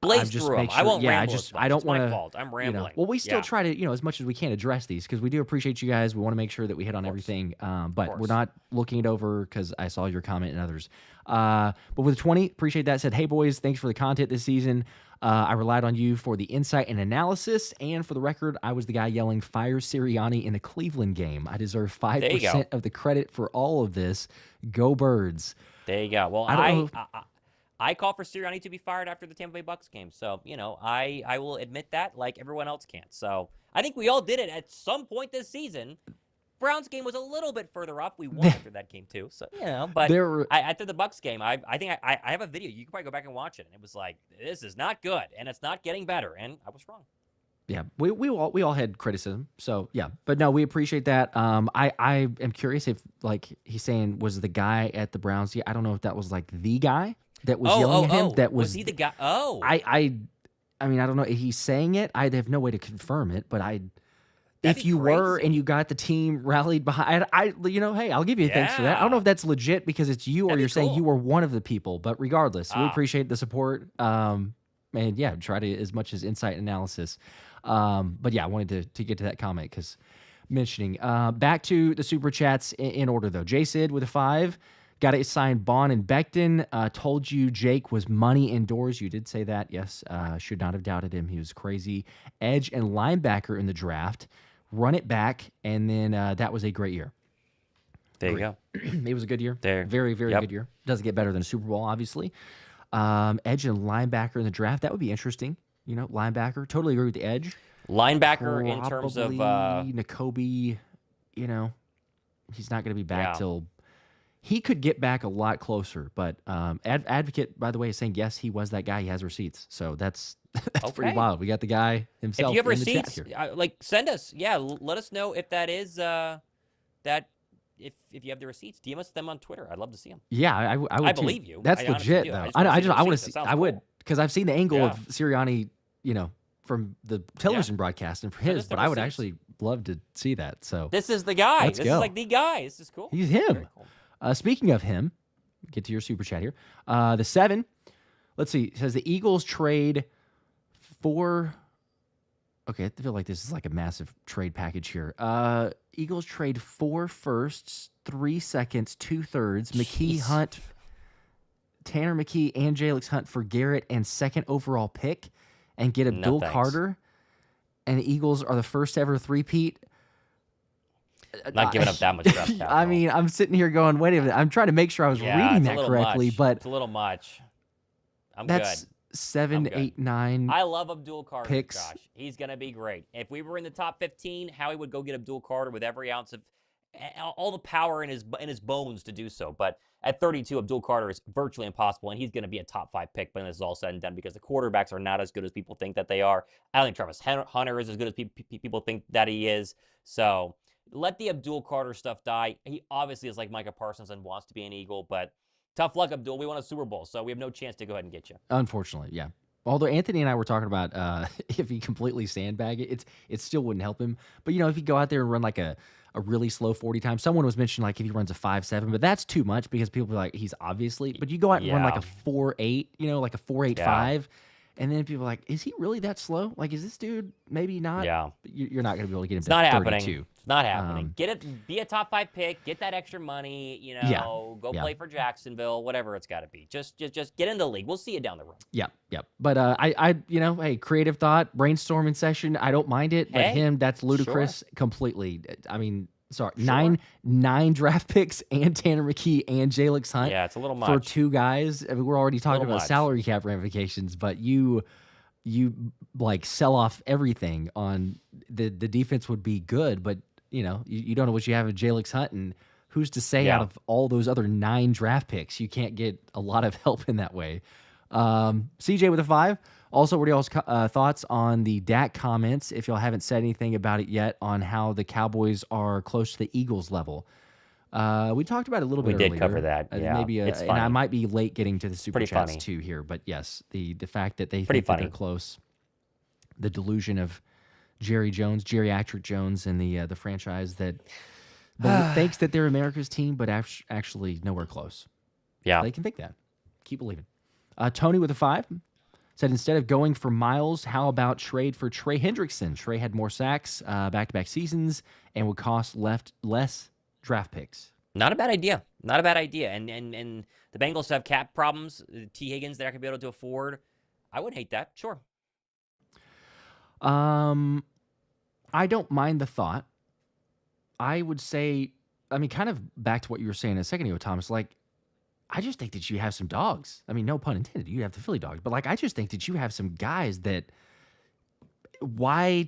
blaze through them. I won't ramble. I don't want to. My fault. I'm rambling. Well, we still try to, as much as we can address these because we do appreciate you guys. We want to make sure that we hit on everything, but we're not looking it over because I saw your comment and others. But with 20, appreciate that. Said, hey boys, thanks for the content this season. I relied on you for the insight and analysis, and for the record, I was the guy yelling "Fire Sirianni" in the Cleveland game. I deserve 5% of the credit for all of this. Go Birds! There you go. Well, I call for Sirianni to be fired after the Tampa Bay Bucks game. So, I will admit that like everyone else can. So, I think we all did it at some point this season. Browns game was a little bit further up. We won after that game too. So, but after the Bucks game, I think I have a video. You can probably go back and watch it. And it was like, this is not good. And it's not getting better. And I was wrong. Yeah, we all had criticism. So, yeah. But no, we appreciate that. I am curious if, like, he's saying, was the guy at the Browns, I don't know if that was, like, the guy that was yelling at him. That was he the guy? I mean, I don't know. He's saying it. I have no way to confirm it, but if you crazy. were and you got the team rallied behind, hey, I'll give you thanks for that. I don't know if that's legit because it's you or you're saying you were one of the people, but regardless, we appreciate the support. And yeah, try to as much as insight and analysis. But yeah, I wanted to get to that comment because mentioning. Back to the super chats in order though. J Sid with a 5. Got to sign Baun and Becton. Told you Jake was money indoors. You did say that. Yes. Should not have doubted him. He was crazy. Edge and linebacker in the draft. Run it back. And then that was a great year. There you go. It was a good year. There. Very, very good year. Doesn't get better than a Super Bowl, obviously. Edge and linebacker in the draft. That would be interesting. Linebacker. Totally agree with the edge. Linebacker in terms of Nakobe, he's not going to be back till he could get back a lot closer. But Advocate, by the way, is saying yes, he was that guy. He has receipts, so that's pretty wild. We got the guy himself. If you have in receipts, the chat here. send us. Yeah, let us know if that is that. If you have the receipts, DM us them on Twitter. I'd love to see them. Yeah, I would. I believe you. That's legit though. I want to see. I would because I've seen the angle of Sirianni, from the television broadcast and for his, but I would actually love to see that. So this is the guy. Let's this go. is like the guy. This is cool. He's him. Cool. Speaking of him, get to your super chat here. The 7. Let's see. It says the Eagles trade for. Okay, I feel like this is like a massive trade package here. Eagles trade 4 firsts, 3 seconds, 2 thirds, McKee Hunt, Tanner McKee, and Jalix Hunt for Garrett and 2nd overall pick, and get Abdul Carter. And the Eagles are the first ever three-peat. Not giving up that much draft capital. I mean, I'm sitting here going, wait a minute. I'm trying to make sure I was reading that correctly, but it's a little much. I'm good. 7, good. 8, 9 I love Abdul Carter, picks. Josh. He's going to be great. If we were in the top 15, Howie would go get Abdul Carter with every ounce of all the power in his bones to do so. But at 32, Abdul Carter is virtually impossible, and he's going to be a top 5 pick when this is all said and done because the quarterbacks are not as good as people think that they are. I don't think Travis Hunter is as good as people think that he is. So let the Abdul Carter stuff die. He obviously is like Micah Parsons and wants to be an Eagle, but tough luck, Abdul. We won a Super Bowl, so we have no chance to go ahead and get you. Unfortunately, yeah. Although Anthony and I were talking about if he completely sandbag it, it still wouldn't help him. But, if he go out there and run like a really slow 40 times, someone was mentioning like if he runs a 5.7, but that's too much because people be like, he's obviously, but you go out and run like a 4.8, like a 4.85, and then people are like, is he really that slow? Like, is this dude maybe not? Yeah. You're not going to be able to get him It's to not 32. happening. It's not happening. Be a top 5 pick, get that extra money, go play for Jacksonville, whatever it's got to be. Just get in the league. We'll see you down the road. Yeah. But hey, creative thought, brainstorming session. I don't mind it, but that's ludicrous completely. I mean, sorry, Sure. nine draft picks and Tanner McKee and Jalen Hunt. Yeah, it's a little much. For 2 guys. I mean, we're already talking about much. salary cap ramifications, but you like sell off everything on the defense would be good, but you don't know what you have with Jalen Hunt, and who's to say out of all those other 9 draft picks you can't get a lot of help in that way. CJ with a 5. Also, what are y'all's thoughts on the Dak comments, if y'all haven't said anything about it yet, on how the Cowboys are close to the Eagles level? We talked about it a little bit earlier. We did cover that, yeah. It's and I might be late getting to the Super Pretty Chats funny. too here, but yes, the fact that they Pretty think that funny. they're close, the delusion of geriatric Jones, and the franchise that thinks that they're America's team, but actually nowhere close. Yeah. They can think that. Keep believing. Tony with a 5 said, instead of going for Miles, how about trade for Trey Hendrickson? Trey had more sacks back-to-back seasons and would cost less draft picks. Not a bad idea. Not a bad idea. And the Bengals have cap problems. T. Higgins, they're not going to be able to afford. I wouldn't hate that. Sure. I don't mind the thought. I would say, I mean, kind of back to what you were saying a second ago, Thomas, like, I just think that you have some dogs. I mean, no pun intended. You have the Philly dogs. But, like, I just think that you have some guys that why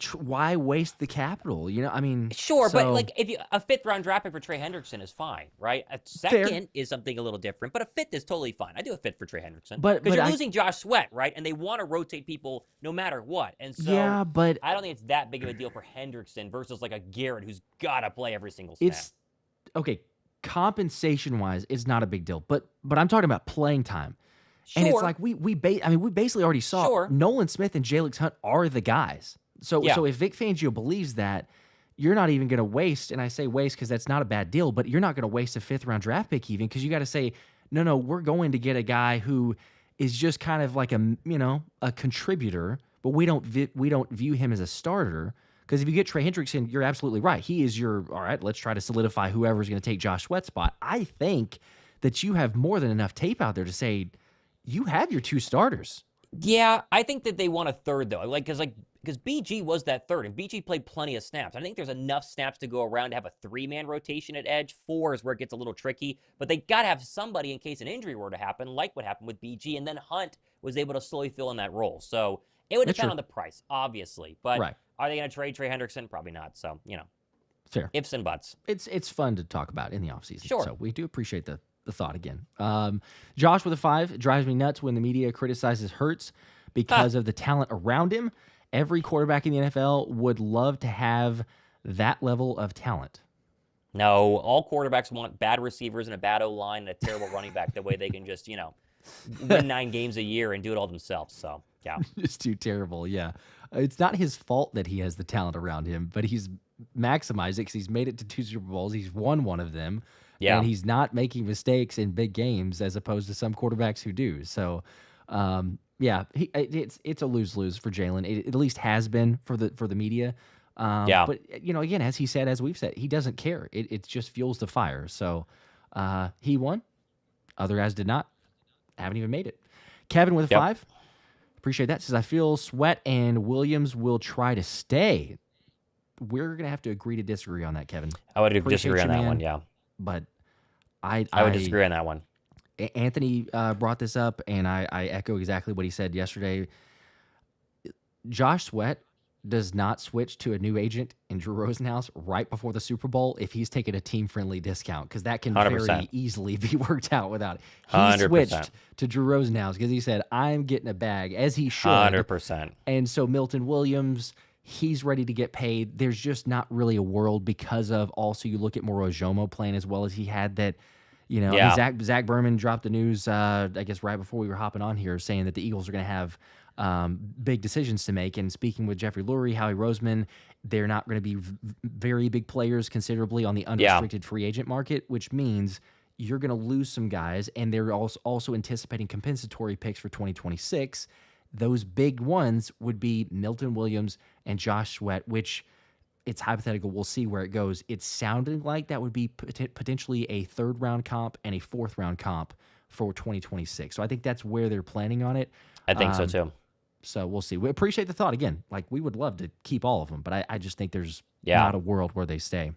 waste the capital? I mean. Sure, but, like, if a 5th-round draft pick for Trey Hendrickson is fine, right? A second is something a little different, but a 5th is totally fine. I do a 5th for Trey Hendrickson. Because you're losing Josh Sweat, right? And they want to rotate people no matter what. And so yeah, but I don't think it's that big of a deal for Hendrickson versus, like, a Garrett who's got to play every single snap. Okay, compensation-wise, it's not a big deal. But I'm talking about playing time. Sure. And it's like we basically already saw Nolan Smith and Jalen Hunt are the guys. So if Vic Fangio believes that, you're not even going to waste, and I say waste because that's not a bad deal, but you're not going to waste a 5th-round draft pick even, because you got to say, no, we're going to get a guy who is just kind of like a contributor, but we don't view him as a starter. Because if you get Trey Hendrickson, you're absolutely right. He is all right, let's try to solidify whoever's going to take Josh Sweat's spot. I think that you have more than enough tape out there to say you have your 2 starters. Yeah, I think that they want a 3rd, though. Because BG was that 3rd, and BG played plenty of snaps. I think there's enough snaps to go around to have a 3-man rotation at edge. 4 is where it gets a little tricky. But they got to have somebody in case an injury were to happen, like what happened with BG. And then Hunt was able to slowly fill in that role. So it would depend on the price, obviously. But are they going to trade Trey Hendrickson? Probably not. So, fair. Ifs and buts. It's fun to talk about in the offseason. Sure. So we do appreciate the thought again. Josh with a 5. It drives me nuts when the media criticizes Hurts because of the talent around him. Every quarterback in the NFL would love to have that level of talent. No, all quarterbacks want bad receivers and a bad O-line and a terrible running back. That way they can just, win 9 games a year and do it all themselves. So, yeah. It's too terrible, yeah. It's not his fault that he has the talent around him, but he's maximized it because he's made it to 2 Super Bowls. He's won one of them. Yeah. And he's not making mistakes in big games as opposed to some quarterbacks who do. So, yeah, it's a lose-lose for Jalen. It at least has been for the media. But again, as he said, as we've said, he doesn't care. It just fuels the fire. So he won. Other guys did not. Haven't even made it. Kevin with a 5. Appreciate that. Says, I feel Sweat and Williams will try to stay. We're gonna have to agree to disagree on that, Kevin. I would disagree on that one. Yeah, but I would disagree on that one. Anthony brought this up, and I echo exactly what he said yesterday. Josh Sweat does not switch to a new agent in Drew Rosenhaus right before the Super Bowl if he's taking a team-friendly discount, because that can 100%. very easily be worked out without it. He 100%. switched to Drew Rosenhaus because he said, I'm getting a bag, as he should. 100%. And so Milton Williams, he's ready to get paid. There's just not really a world because of also you look at Morojomo playing as well as he had that, Zach Berman dropped the news, I guess right before we were hopping on here, saying that the Eagles are going to have big decisions to make. And speaking with Jeffrey Lurie, Howie Roseman, they're not going to be very big players considerably on the unrestricted free agent market, which means you're going to lose some guys. And they're also anticipating compensatory picks for 2026. Those big ones would be Milton Williams and Josh Sweat, which it's hypothetical. We'll see where it goes. It's sounding like that would be potentially a third-round comp and a fourth-round comp for 2026. So I think that's where they're planning on it. I think so, too. So we'll see. We appreciate the thought. Again, like we would love to keep all of them, but I just think there's not a world where they stay.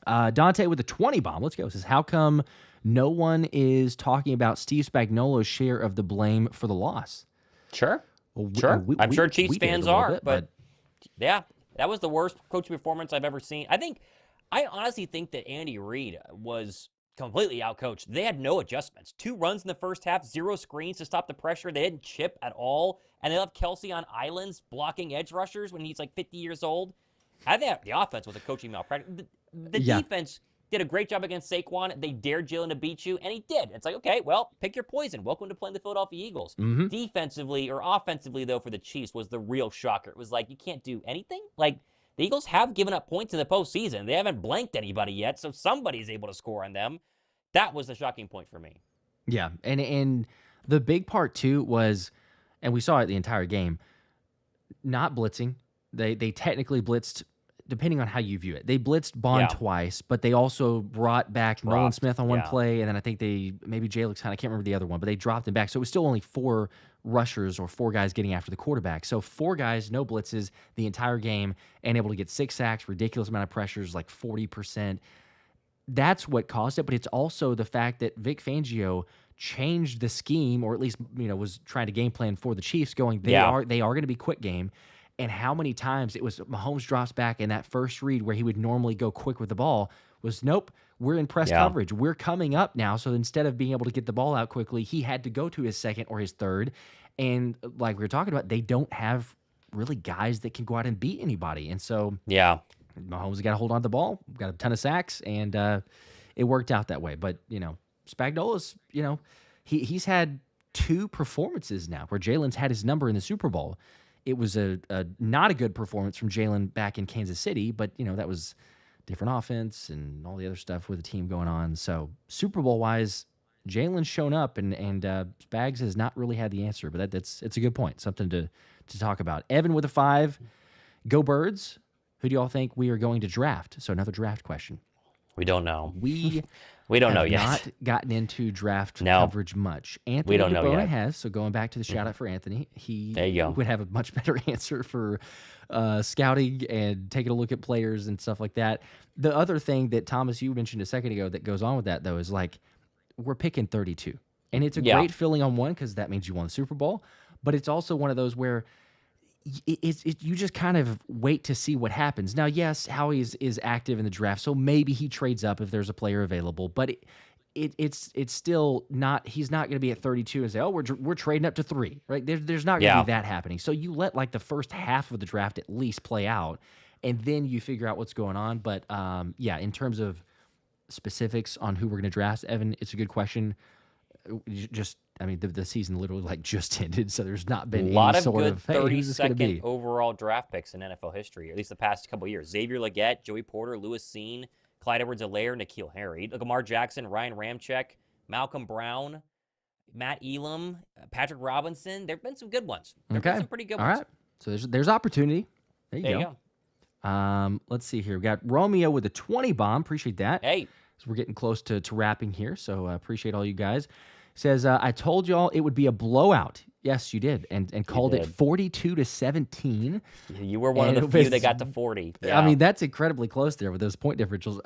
Dante with the 20 bomb. Let's go. Says, how come no one is talking about Steve Spagnuolo's share of the blame for the loss? Sure. Well, sure. I'm sure Chiefs fans are, bit, but yeah, that was the worst coaching performance I've ever seen. I honestly think that Andy Reid was completely outcoached. They had no adjustments. 2 runs in the first half, 0 screens to stop the pressure. They didn't chip at all. And they left Kelsey on islands blocking edge rushers when he's like 50 years old. I think the offense was a coaching malpractice. The defense did a great job against Saquon. They dared Jalen to beat you, and he did. It's like, okay, well, pick your poison. Welcome to playing the Philadelphia Eagles. Mm-hmm. Defensively or offensively, though, for the Chiefs was the real shocker. It was like, you can't do anything? Like, the Eagles have given up points in the postseason. They haven't blanked anybody yet, so somebody's able to score on them. That was the shocking point for me. Yeah, and the big part, too, was, and we saw it the entire game, not blitzing. They technically blitzed, depending on how you view it. They blitzed Baun twice, but they also brought back Nolan Smith on one play, and then I think maybe Jalen, I can't remember the other one, but they dropped him back. So it was still only 4 rushers or 4 guys getting after the quarterback. So 4 guys, no blitzes the entire game, and able to get 6 sacks, ridiculous amount of pressures, like 40%. That's what caused it, but it's also the fact that Vic Fangio changed the scheme, or at least was trying to game plan for the Chiefs, going they are going to be quick game. And how many times it was Mahomes drops back in that first read where he would normally go quick with the ball was, nope, we're in press coverage. We're coming up now. So instead of being able to get the ball out quickly, he had to go to his second or his third. And like we were talking about, they don't have really guys that can go out and beat anybody. And so Mahomes got to hold on to the ball, got a ton of sacks, and it worked out that way. But, Spagnuolo's, he's had 2 performances now where Jalen's had his number in the Super Bowl. It was a not a good performance from Jalen back in Kansas City, but, that was different offense and all the other stuff with the team going on. So Super Bowl-wise, Jalen's shown up, and Spags has not really had the answer, but it's a good point, something to talk about. Evan with a 5. Go Birds. Who do y'all think we are going to draft? So another draft question. We don't know. We don't know yet. Not gotten into draft coverage much. Anthony DeBona has. So going back to the shout out for Anthony, he would have a much better answer for scouting and taking a look at players and stuff like that. The other thing that Thomas, you mentioned a second ago that goes on with that though is like we're picking 32, and it's a great feeling on one because that means you won the Super Bowl, but it's also one of those where you just kind of wait to see what happens. Now, yes, Howie is active in the draft, so maybe he trades up if there's a player available, but it's still not. He's not going to be at 32 and say, "Oh, we're trading up to 3." Right? There's not going to be that happening. So you let like the first half of the draft at least play out, and then you figure out what's going on. But in terms of specifics on who we're going to draft, Evan, it's a good question. The season literally just ended, so there's not been a lot any of sort good of 32nd overall draft picks in NFL history, or at least the past couple of years. Xavier Legette, Joey Porter, Lewis Cine, Clyde Edwards-Helaire, N'Keal Harry, Lamar Jackson, Ryan Ramczyk, Malcolm Brown, Matt Elam, Patrick Robinson. There have been some good ones. There have been some pretty good ones. All right, so there's opportunity. There you go. Let's see here. We got Romeo with a 20 bomb. Appreciate that. Hey. So we're getting close to wrapping here, so appreciate all you guys. Says, I told y'all it would be a blowout. Yes, you did, and called it 42-17. You were one of the few that got to 40. Yeah. I mean, that's incredibly close there with those point differentials.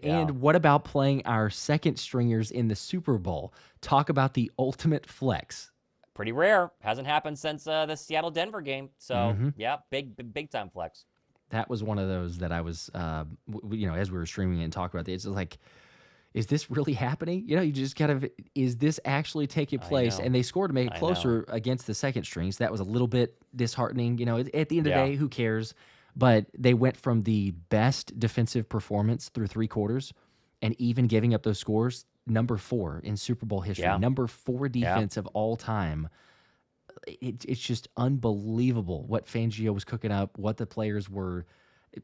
And what about playing our second stringers in the Super Bowl? Talk about the ultimate flex. Pretty rare. Hasn't happened since the Seattle-Denver game. So, yeah, big time flex. That was one of those that I was, as we were streaming it and talking about it, it's like, is this really happening? You just kind of, is this actually taking place? And they scored to make it closer against the second strings. That was a little bit disheartening. At the end of the day, who cares? But they went from the best defensive performance through 3 quarters and even giving up those scores, number 4 in Super Bowl history, number 4 defense of all time. It's just unbelievable what Fangio was cooking up, what the players were,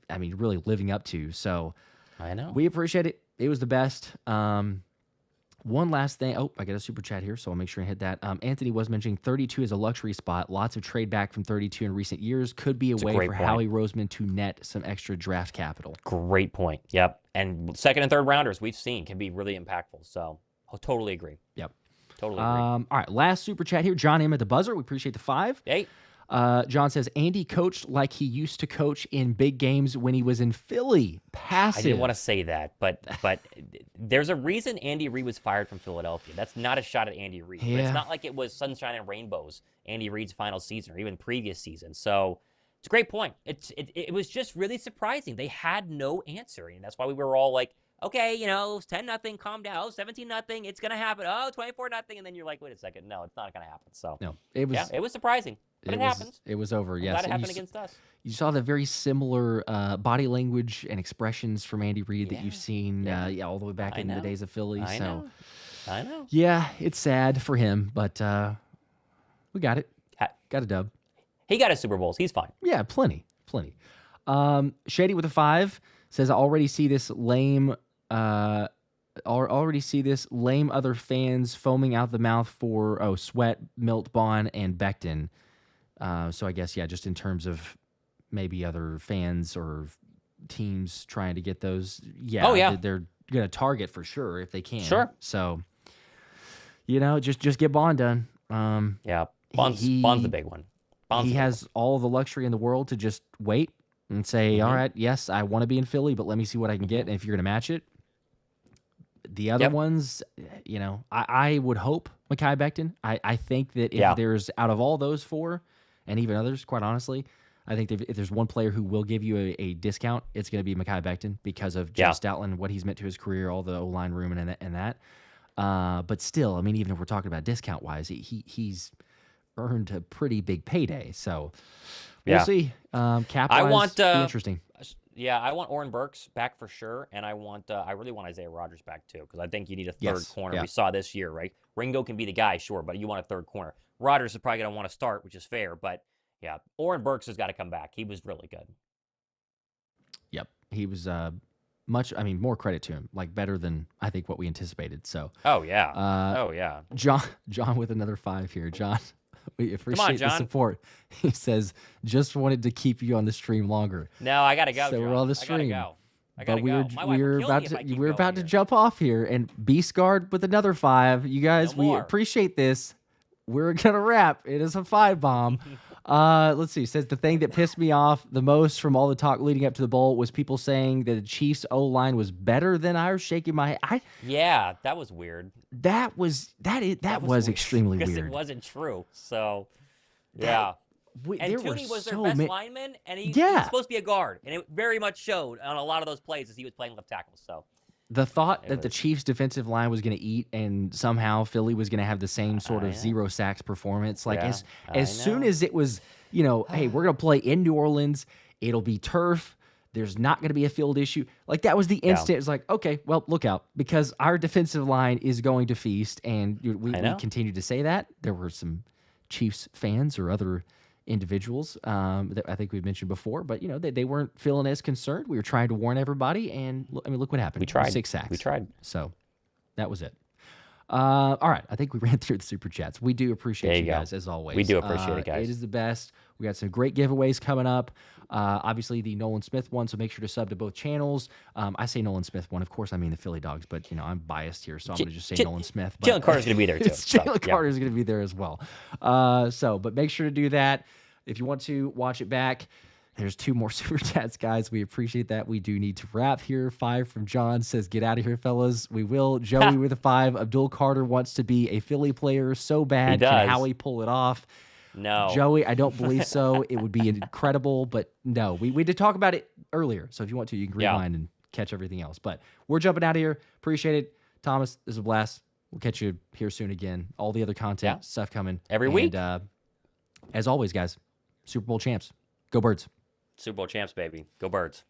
really living up to. So I know. We appreciate it. It was the best. One last thing. Oh, I got a super chat here, so I'll make sure I hit that. Anthony was mentioning 32 is a luxury spot. Lots of trade back from 32 in recent years. Could be a way for Howie Roseman to net some extra draft capital. Great point. Yep. And second and third rounders we've seen can be really impactful. So I'll totally agree. Yep. Totally agree. All right, last super chat here. John M. at the buzzer. We appreciate the 5. Hey. John says, Andy coached like he used to coach in big games when he was in Philly. Passive. I didn't want to say that, but there's a reason Andy Reid was fired from Philadelphia. That's not a shot at Andy Reid. Yeah. But it's not like it was sunshine and rainbows Andy Reid's final season or even previous season. So it's a great point. It was just really surprising. They had no answer, and that's why we were all like, okay, 10-0, calm down. 17-0, it's gonna happen. 24-0, and then you're like, wait a second, no, it's not gonna happen. So no, it was surprising. But it happens. It was over, yes. Glad it happened against us. You saw the very similar body language and expressions from Andy Reid that you've seen all the way back in the days of Philly. I know. Yeah, it's sad for him, but we got it. Got a dub. He got his Super Bowls. He's fine. Yeah, plenty. Shady with a 5 says, I already see this lame other fans foaming out the mouth for Sweat, Milt, Baun, and Becton. So I guess, just in terms of maybe other fans or teams trying to get those. They're going to target for sure if they can. Sure. So, just get Baun done. Baun's the big one. He has all the luxury in the world to just wait and say, all right, yes, I want to be in Philly, but let me see what I can get. And if you're going to match it, the other ones, I would hope Mekhi Becton. I think that if there's, out of all those 4, and even others, quite honestly, I think if there's one player who will give you a discount, it's going to be Mekhi Becton because of Jeff Stoutland, what he's meant to his career, all the O-line room and that. But still, even if we're talking about discount-wise, he's earned a pretty big payday. So we'll see. Cap-wise, be interesting. Yeah, I want Oren Burks back for sure, and I really want Isaiah Rodgers back too, because I think you need a third corner. Yeah. We saw this year, right? Ringo can be the guy, sure, but you want a third corner. Rodgers is probably going to want to start, which is fair, but yeah, Oren Burks has got to come back. He was really good. Yep, he was more credit to him, better than I think what we anticipated. So. Oh yeah. John with another 5 here. John, we appreciate the support. He says, just wanted to keep you on the stream longer. No, I gotta go. So John. we're on the stream. I gotta go. We're about to jump off here, and Beast Guard with another 5. You guys, we appreciate this. We're gonna wrap. It is a 5 bomb. Let's see. It says the thing that pissed me off the most from all the talk leading up to the bowl was people saying that the Chiefs O-line was better than ours. Shaking my head. Yeah, that was weird. That was extremely weird. It wasn't true. So, yeah. And Tooney was their best lineman, and he's supposed to be a guard, and it very much showed on a lot of those plays as he was playing left tackle. So. The thought that the Chiefs' defensive line was going to eat and somehow Philly was going to have the same sort of 0 sacks performance. As soon as it was, hey, we're going to play in New Orleans. It'll be turf. There's not going to be a field issue. That was the instant. It's like, okay, well, look out, because our defensive line is going to feast. And we continue to say that. There were some Chiefs fans or other individuals that I think we've mentioned before, but they weren't feeling as concerned. We were trying to warn everybody, and look what happened. We tried. 6 sacks. We tried. So that was it. All right. I think we ran through the super chats. We do appreciate There you you go. guys as always. We do appreciate it, guys. It is the best. We got some great giveaways coming up. Obviously the Nolan Smith one, so make sure to sub to both channels. I say Nolan Smith one, of course I mean the Philly Dogs, but I'm biased here, so I'm gonna just say Nolan Smith. Jalen Carter's gonna be there too. Jalen Carter's gonna be there as well. But make sure to do that. If you want to watch it back, there's 2 more super chats, guys. We appreciate that. We do need to wrap here. 5 from John says, "Get out of here, fellas." We will. Joey with a 5. Abdul Carter wants to be a Philly player so bad. He does. Can Howie pull it off? No. Joey, I don't believe so. It would be incredible, but no. We did talk about it earlier, so if you want to, you can rewind and catch everything else. But we're jumping out of here. Appreciate it. Thomas, this is a blast. We'll catch you here soon again. All the other content stuff coming. Every week. As always, guys, Super Bowl champs. Go Birds. Super Bowl champs, baby. Go Birds.